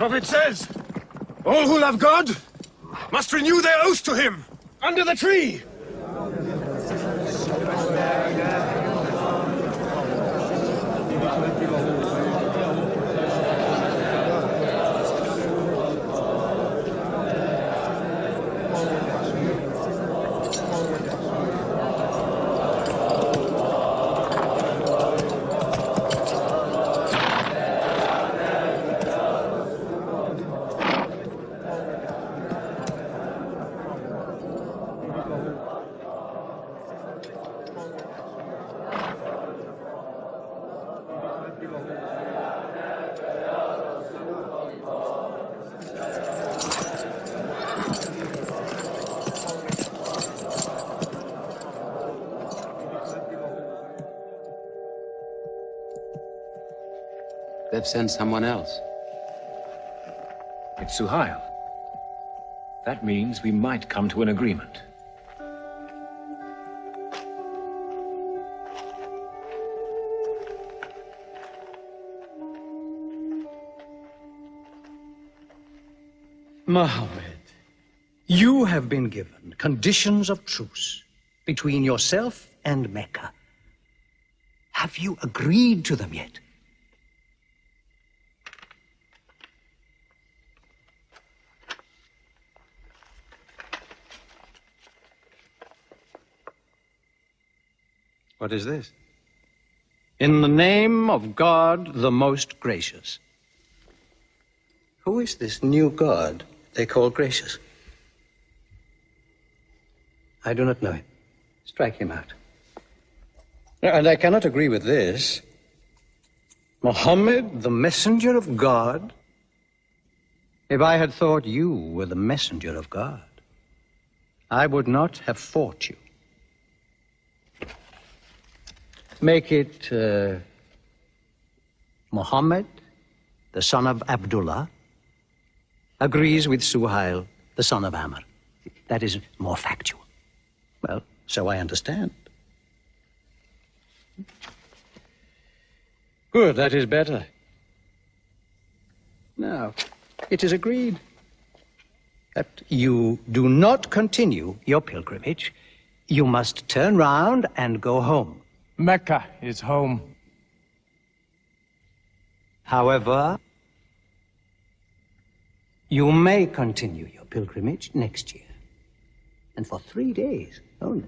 The prophet says, all who love God must renew their oath to him under the tree. They've sent someone else. It's Suhail. That means we might come to an agreement. Mohammed, you have been given conditions of truce between yourself and Mecca. Have you agreed to them yet? What is this? In the name of God, the most gracious. Who is this new God they call gracious? I do not know him. Strike him out. And I cannot agree with this. Muhammad, the messenger of God? If I had thought you were the messenger of God, I would not have fought you. Make it Muhammad, the son of Abdullah, agrees with Suhail, the son of Amr. That is more factual. Well, so I understand. Good, that is better. Now, it is agreed that you do not continue your pilgrimage. You must turn round and go home. Mecca is home. However, you may continue your pilgrimage next year, and for 3 days only,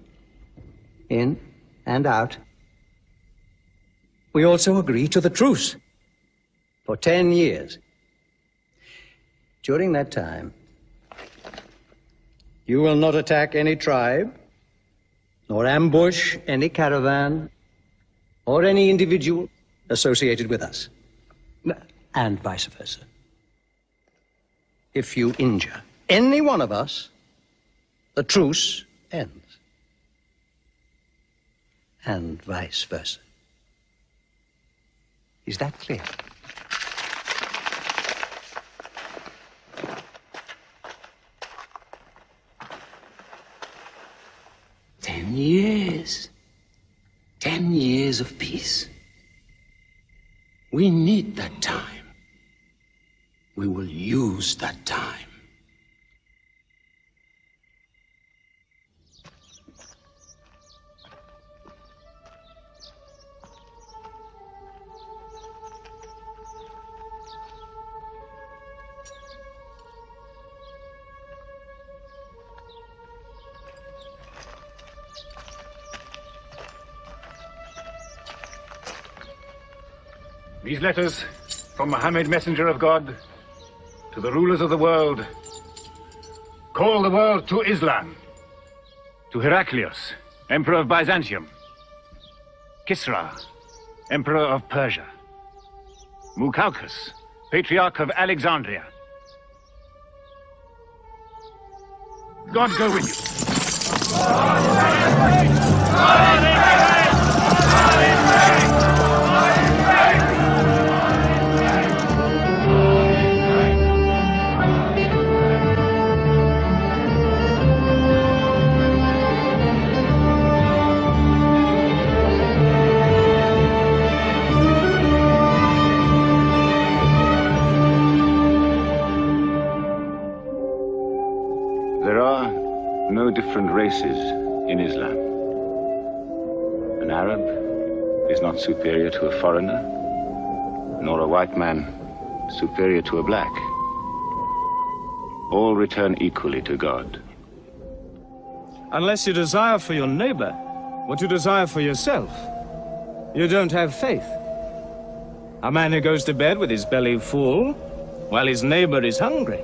in and out. We also agree to the truce for 10 years. During that time, you will not attack any tribe, nor ambush any caravan, or any individual associated with us, and vice versa. If you injure any one of us, the truce ends, and vice versa. Is that clear? Years. 10 years of peace. We need that time. We will use that time. These letters from Muhammad, messenger of God, to the rulers of the world. Call the world to Islam. To Heraclius, emperor of Byzantium. Kisra, emperor of Persia. Mukaukis, patriarch of Alexandria. God go with you. There are no different races in Islam. An Arab is not superior to a foreigner, nor a white man superior to a black. All return equally to God. Unless you desire for your neighbor what you desire for yourself, you don't have faith. A man who goes to bed with his belly full while his neighbor is hungry.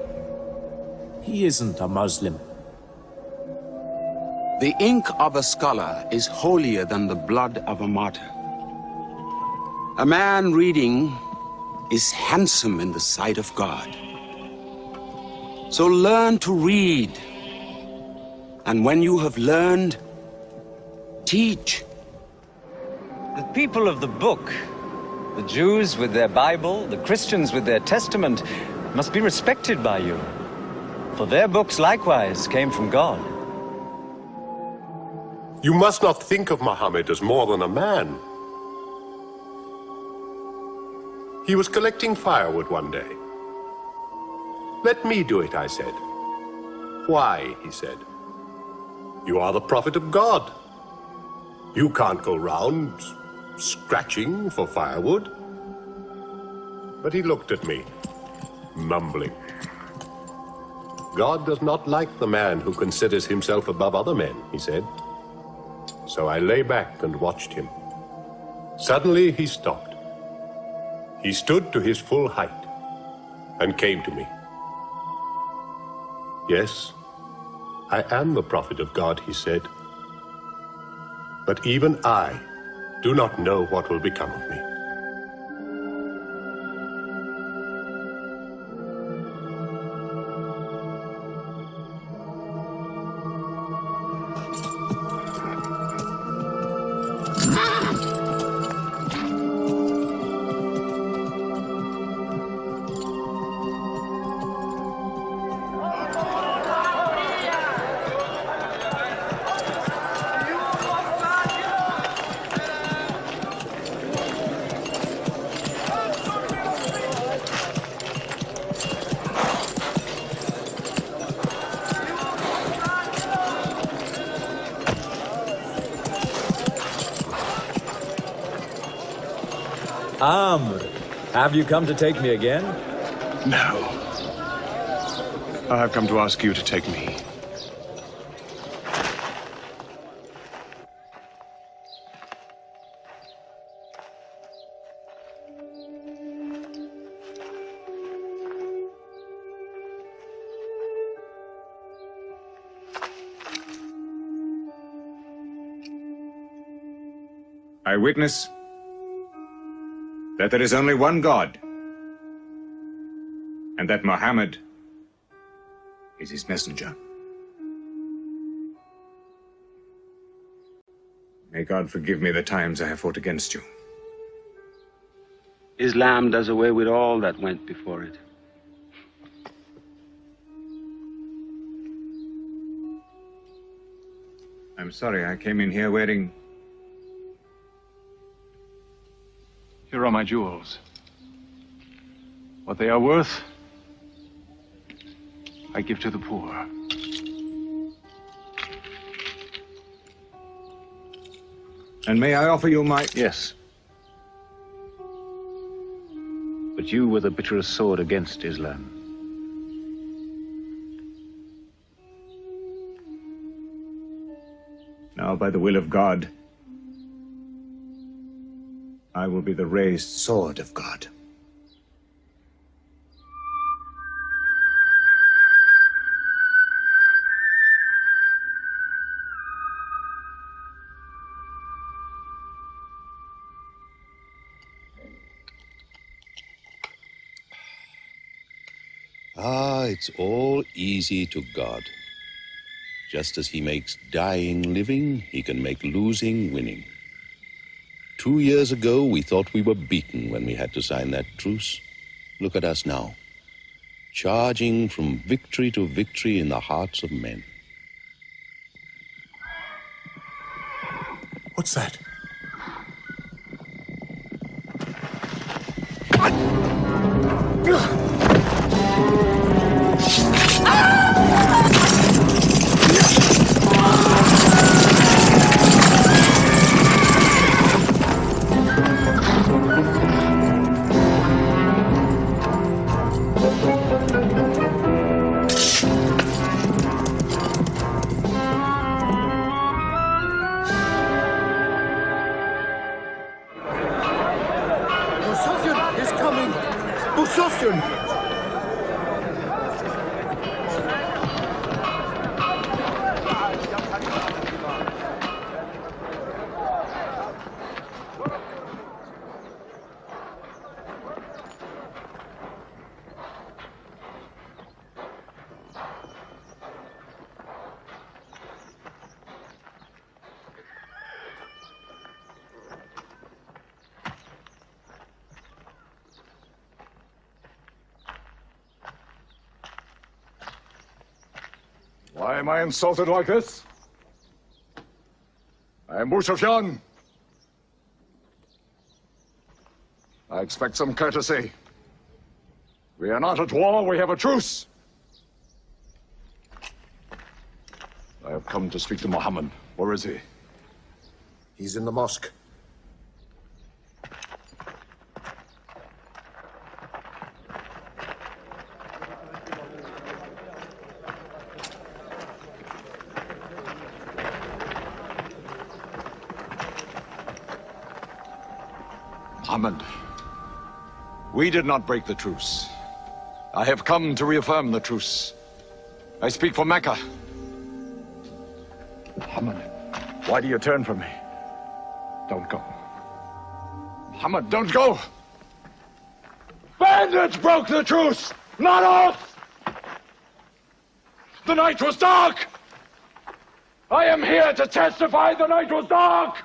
He isn't a Muslim. The ink of a scholar is holier than the blood of a martyr. A man reading is handsome in the sight of God. So learn to read. And when you have learned, teach. The people of the book, the Jews with their Bible, the Christians with their Testament, must be respected by you. For their books likewise came from God. You must not think of Muhammad as more than a man. He was collecting firewood one day. Let me do it, I said. Why, he said. You are the prophet of God. You can't go round scratching for firewood. But he looked at me, mumbling. God does not like the man who considers himself above other men, he said. So I lay back and watched him. Suddenly he stopped. He stood to his full height and came to me. Yes, I am the prophet of God, he said. But even I do not know what will become of me. Have you come to take me again? No. I have come to ask you to take me. I witness that there is only one God, and that Muhammad is his messenger. May God forgive me the times I have fought against you. Islam does away with all that went before it. I'm sorry, I came in here wearing... Here are my jewels. What they are worth, I give to the poor. And may I offer you my... Yes. But you were the bitterest sword against Islam. Now, by the will of God, I will be the raised sword of God. Ah, it's all easy to God. Just as he makes dying living, he can make losing winning. 2 years ago, we thought we were beaten when we had to sign that truce. Look at us now, charging from victory to victory in the hearts of men. What's that? Why am I insulted like this? I am Sufyan. I expect some courtesy. We are not at war, we have a truce. I have come to speak to Muhammad. Where is he? He's in the mosque. Muhammad, we did not break the truce. I have come to reaffirm the truce. I speak for Mecca. Muhammad, why do you turn from me? Don't go. Muhammad, don't go! Bandits broke the truce, not us! The night was dark! I am here to testify the night was dark!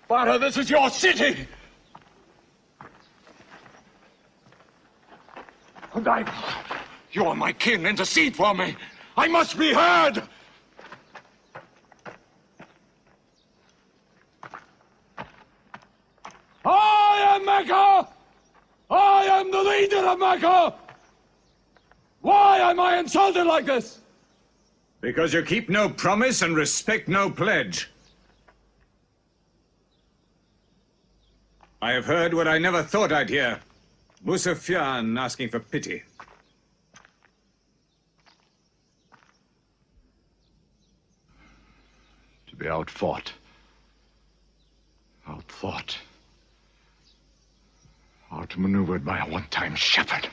Farah, this is your city! And you are my kin, intercede for me! I must be heard! I am Mecca! I am the leader of Mecca! Why am I insulted like this? Because you keep no promise and respect no pledge. I have heard what I never thought I'd hear. Sufyan asking for pity. To be outfought, outmaneuvered by a one-time shepherd.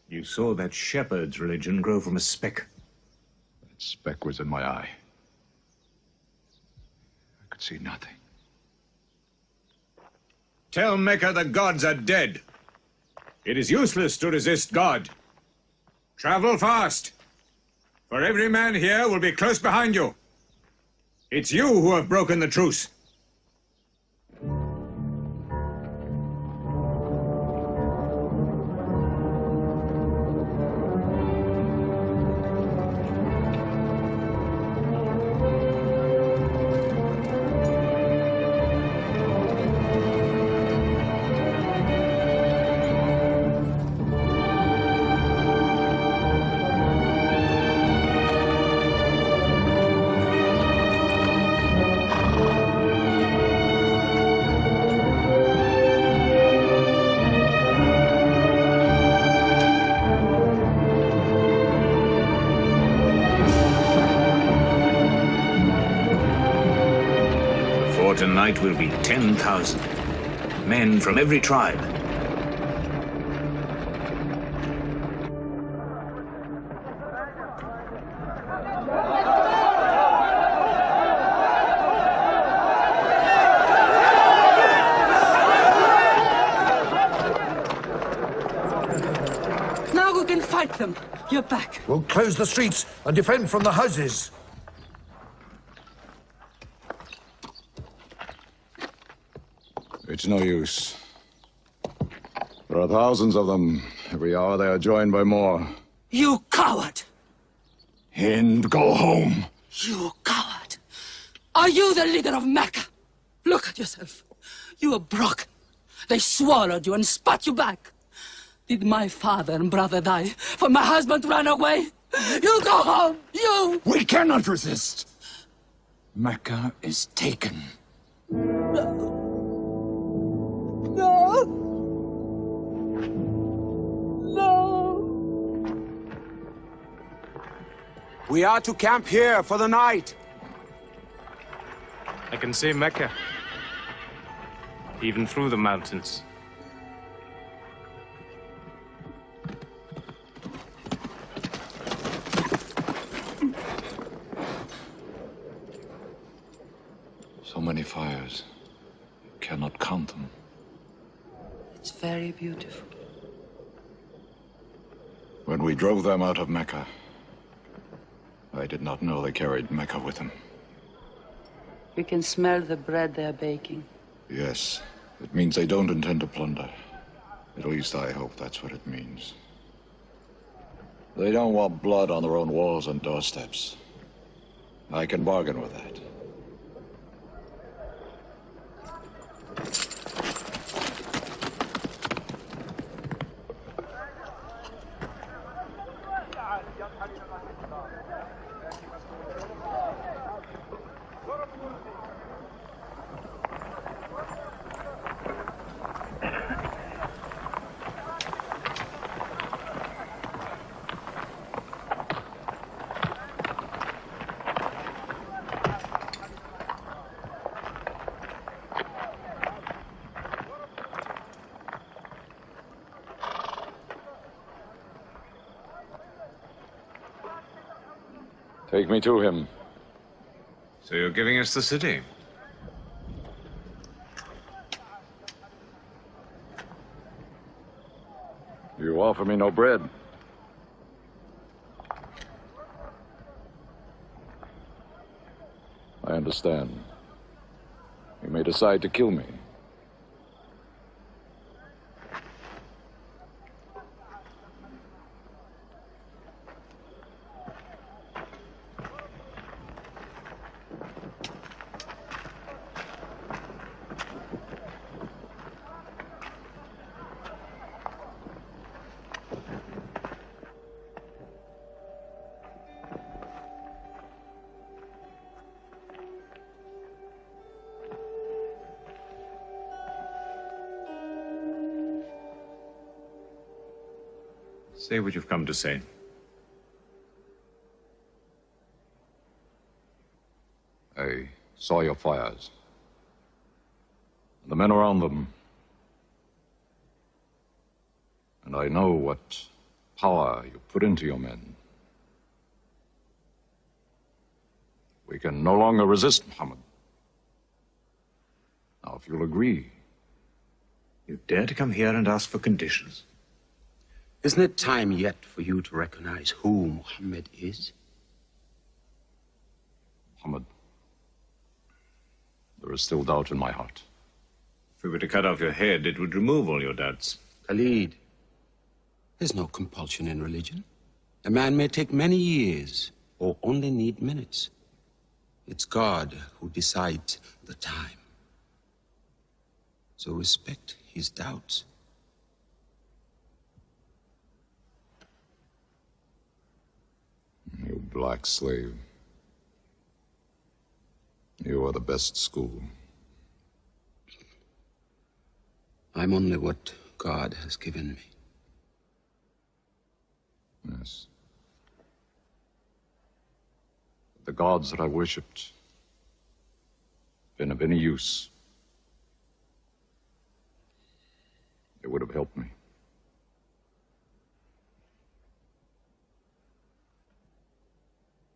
You saw that shepherd's religion grow from a speck. That speck was in my eye. I could see nothing. Tell Mecca the gods are dead. It is useless to resist God. Travel fast, for every man here will be close behind you. It's you who have broken the truce. Tonight will be 10,000 men from every tribe. Now we can fight them. You're back. We'll close the streets and defend from the houses. It's no use. There are thousands of them. Every hour they are joined by more. You coward! Hind, go home. You coward! Are you the leader of Mecca? Look at yourself. You are broken. They swallowed you and spat you back. Did my father and brother die for my husband ran away? You go home, you! We cannot resist. Mecca is taken. No. We are to camp here for the night. I can see Mecca, even through the mountains. So many fires. You cannot count them. It's very beautiful. When we drove them out of Mecca, I did not know they carried Mecca with them. We can smell the bread they're baking. Yes, it means they don't intend to plunder. At least I hope that's what it means. They don't want blood on their own walls and doorsteps. I can bargain with that. Take me to him. So you're giving us the city? You offer me no bread. I understand. You may decide to kill me. Say what you've come to say. I saw your fires. The men around them. And I know what power you put into your men. We can no longer resist Muhammad. Now, if you'll agree. You dare to come here and ask for conditions? Isn't it time yet for you to recognize who Muhammad is? Muhammad, there is still doubt in my heart. If we were to cut off your head, it would remove all your doubts. Khalid, there's no compulsion in religion. A man may take many years or only need minutes. It's God who decides the time. So respect his doubts. You black slave. You are the best school. I'm only what God has given me. Yes. The gods that I worshipped been of any use. They would have helped me.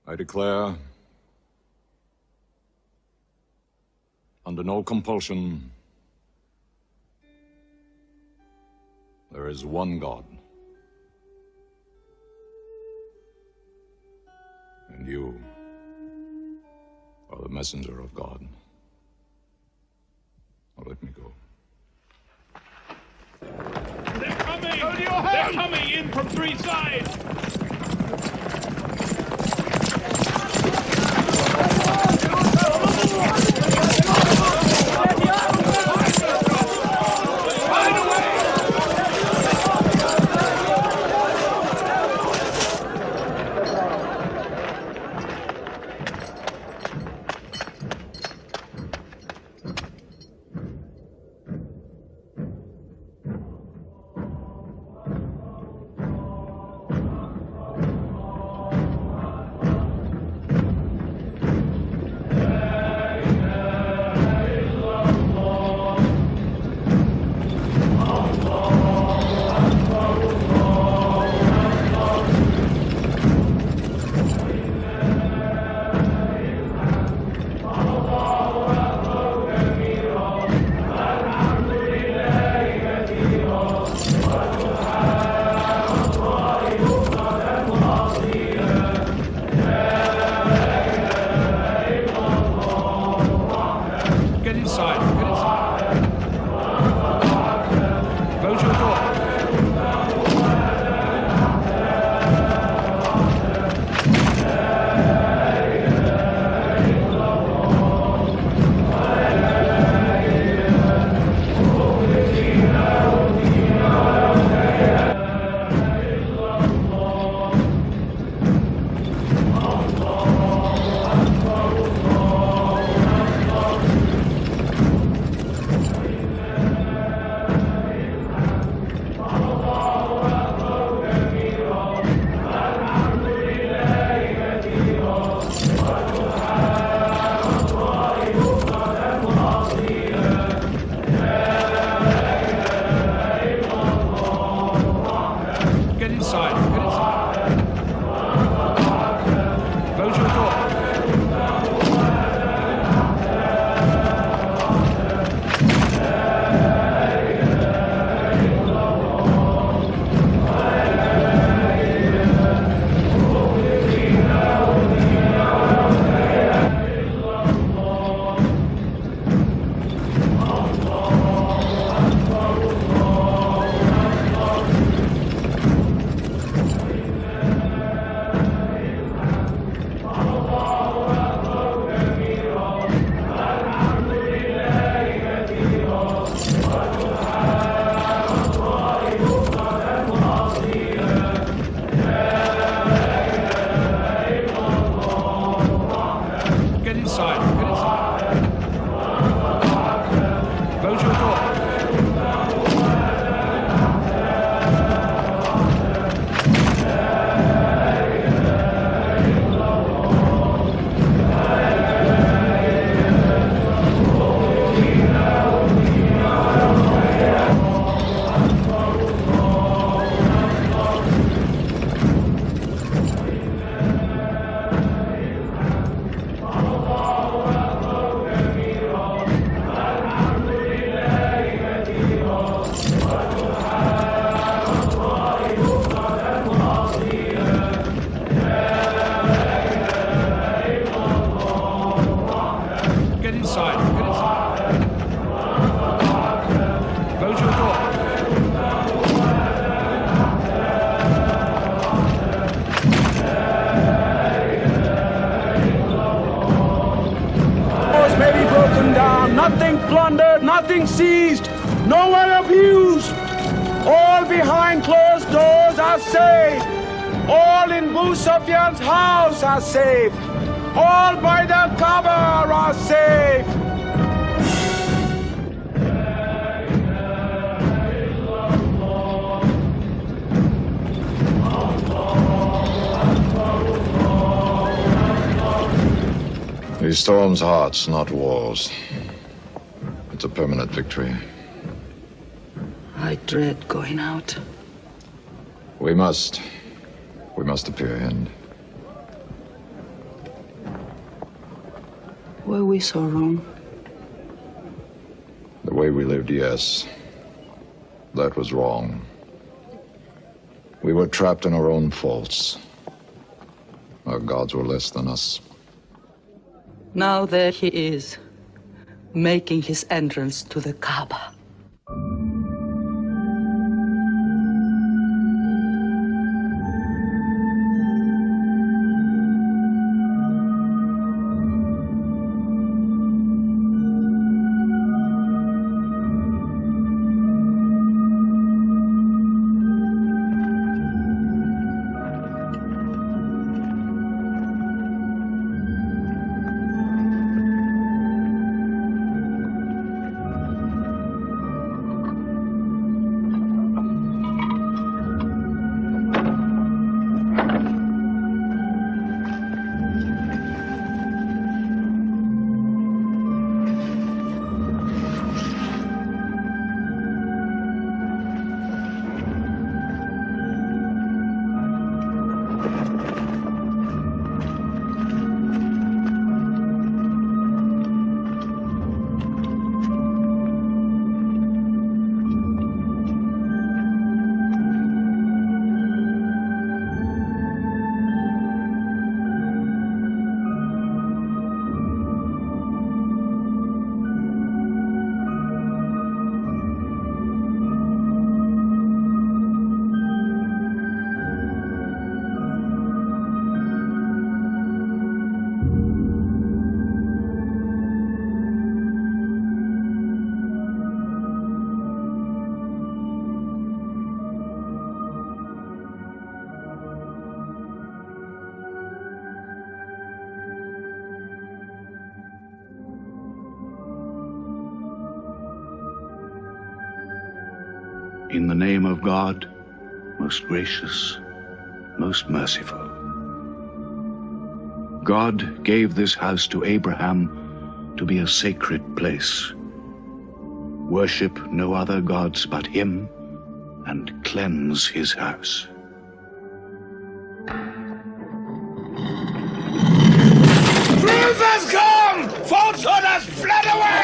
I declare, under no compulsion, there is one God. And you are the messenger of God. Now let me go. They're coming! They're coming in from three sides! Get inside. Get inside. Close your door. Get inside. Get inside. Close your door. Get inside. Get inside. Close your door. Doors may be broken down, nothing plundered, nothing seized, no one abused. All behind closed doors are safe. All in Abu Sufyan's house are safe. All by the Kaaba are safe. He storms hearts, not walls. It's a permanent victory. I dread going out. We must appear and Were we so wrong? the way we lived, yes. That was wrong. We were trapped in our own faults. Our gods were less than us. Now there he is, making his entrance to the Kaaba. In the name of God, most gracious, most merciful. God gave this house to Abraham to be a sacred place. Worship no other gods but him, and cleanse his house. has come! Falsehood has fled away!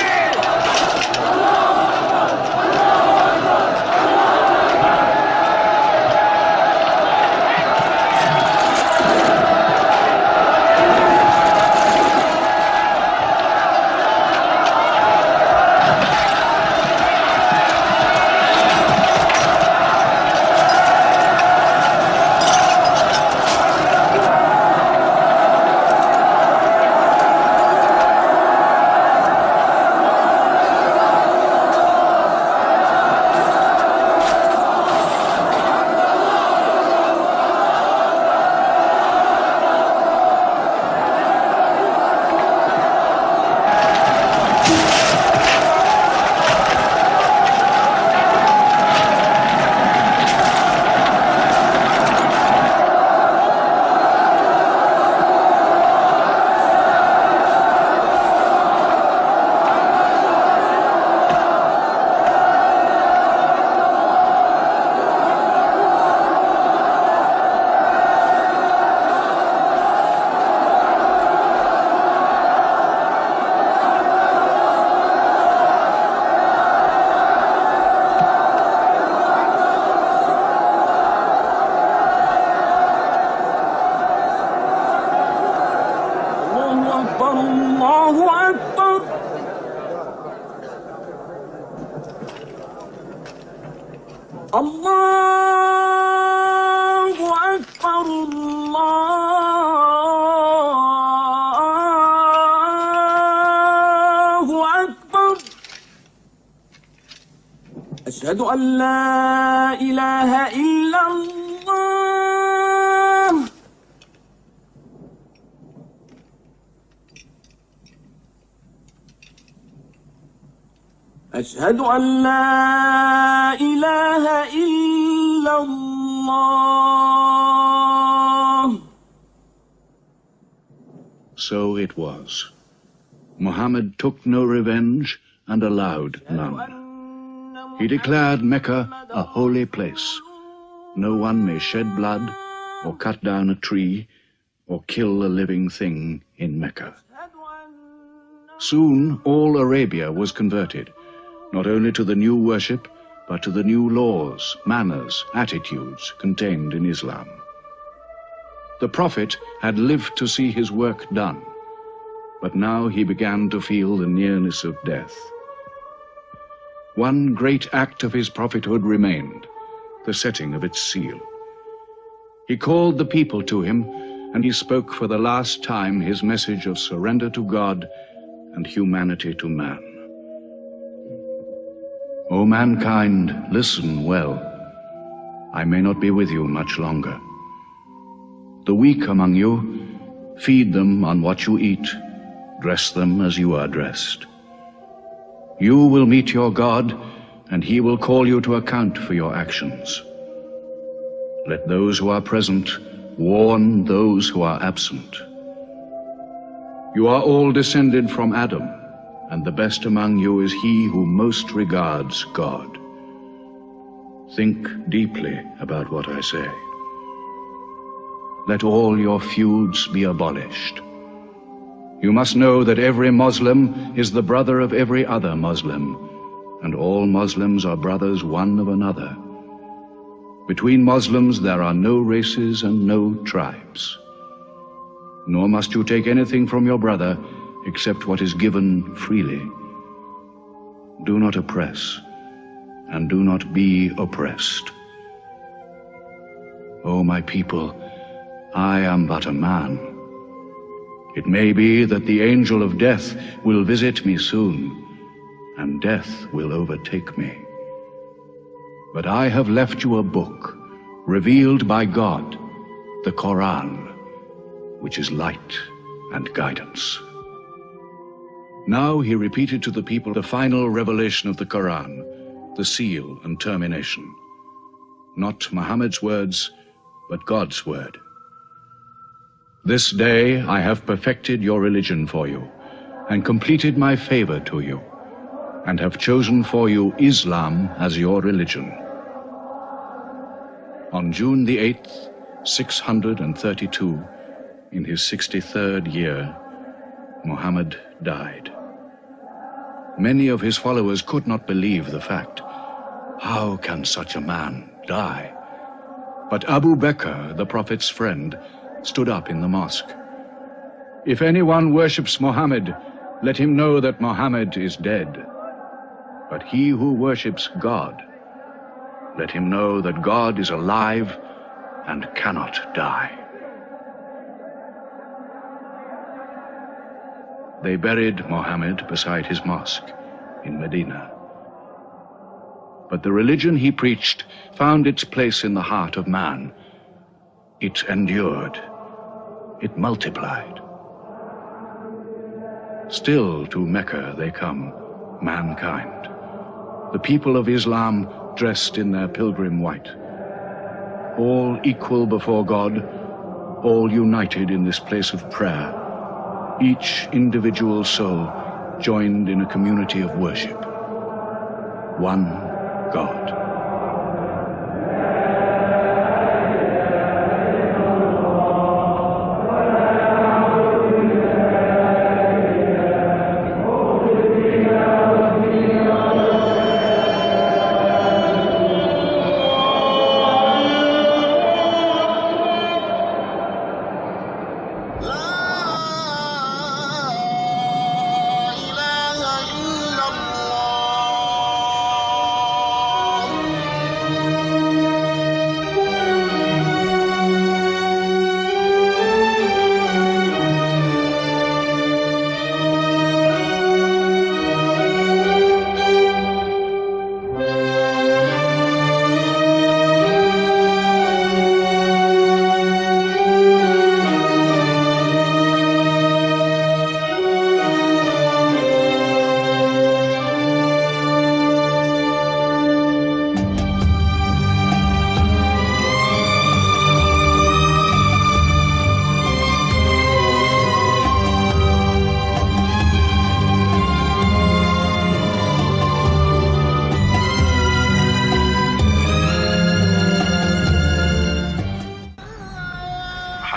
أشهد أن لا إله إلا الله أشهد أن لا إله إلا الله. So it was. Muhammad took no revenge and allowed none. He declared Mecca a holy place. No one may shed blood, or cut down a tree, or kill a living thing in Mecca. Soon all Arabia was converted, not only to the new worship, but to the new laws, manners, attitudes contained in Islam. The Prophet had lived to see his work done, but now he began to feel the nearness of death. One great act of his prophethood remained, the setting of its seal. He called the people to him, and he spoke for the last time his message of surrender to God and humanity to man. O mankind, listen well. I may not be with you much longer. The weak among you, feed them on what you eat, dress them as you are dressed. You will meet your God, and he will call you to account for your actions. Let those who are present warn those who are absent. You are all descended from Adam, and the best among you is he who most regards God. Think deeply about what I say. Let all your feuds be abolished. You must know that every Muslim is the brother of every other Muslim, and all Muslims are brothers one of another. Between Muslims there are no races and no tribes. Nor must you take anything from your brother except what is given freely. Do not oppress, and do not be oppressed. O my people, I am but a man. It may be that the angel of death will visit me soon, and death will overtake me. But I have left you a book, revealed by God, the Quran, which is light and guidance. Now he repeated to the people the final revelation of the Quran, the seal and termination. Not Muhammad's words, but God's word. This day I have perfected your religion for you, and completed my favor to you, and have chosen for you Islam as your religion. On June the 8th, 632, in his 63rd year, Muhammad died. Many of his followers could not believe the fact. How can such a man die? But Abu Bakr, the Prophet's friend, stood up in the mosque. If anyone worships Muhammad, let him know that Muhammad is dead. But he who worships God, let him know that God is alive and cannot die. They buried Muhammad beside his mosque in Medina. But the religion he preached found its place in the heart of man. It endured. It multiplied. Still to Mecca they come, mankind. The people of Islam dressed in their pilgrim white. All equal before God, all united in this place of prayer. Each individual soul joined in a community of worship. One God.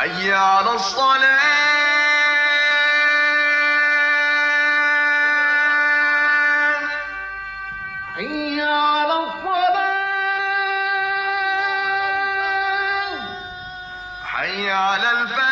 حي على الصلاة حي على الصلاة حي على الفلاح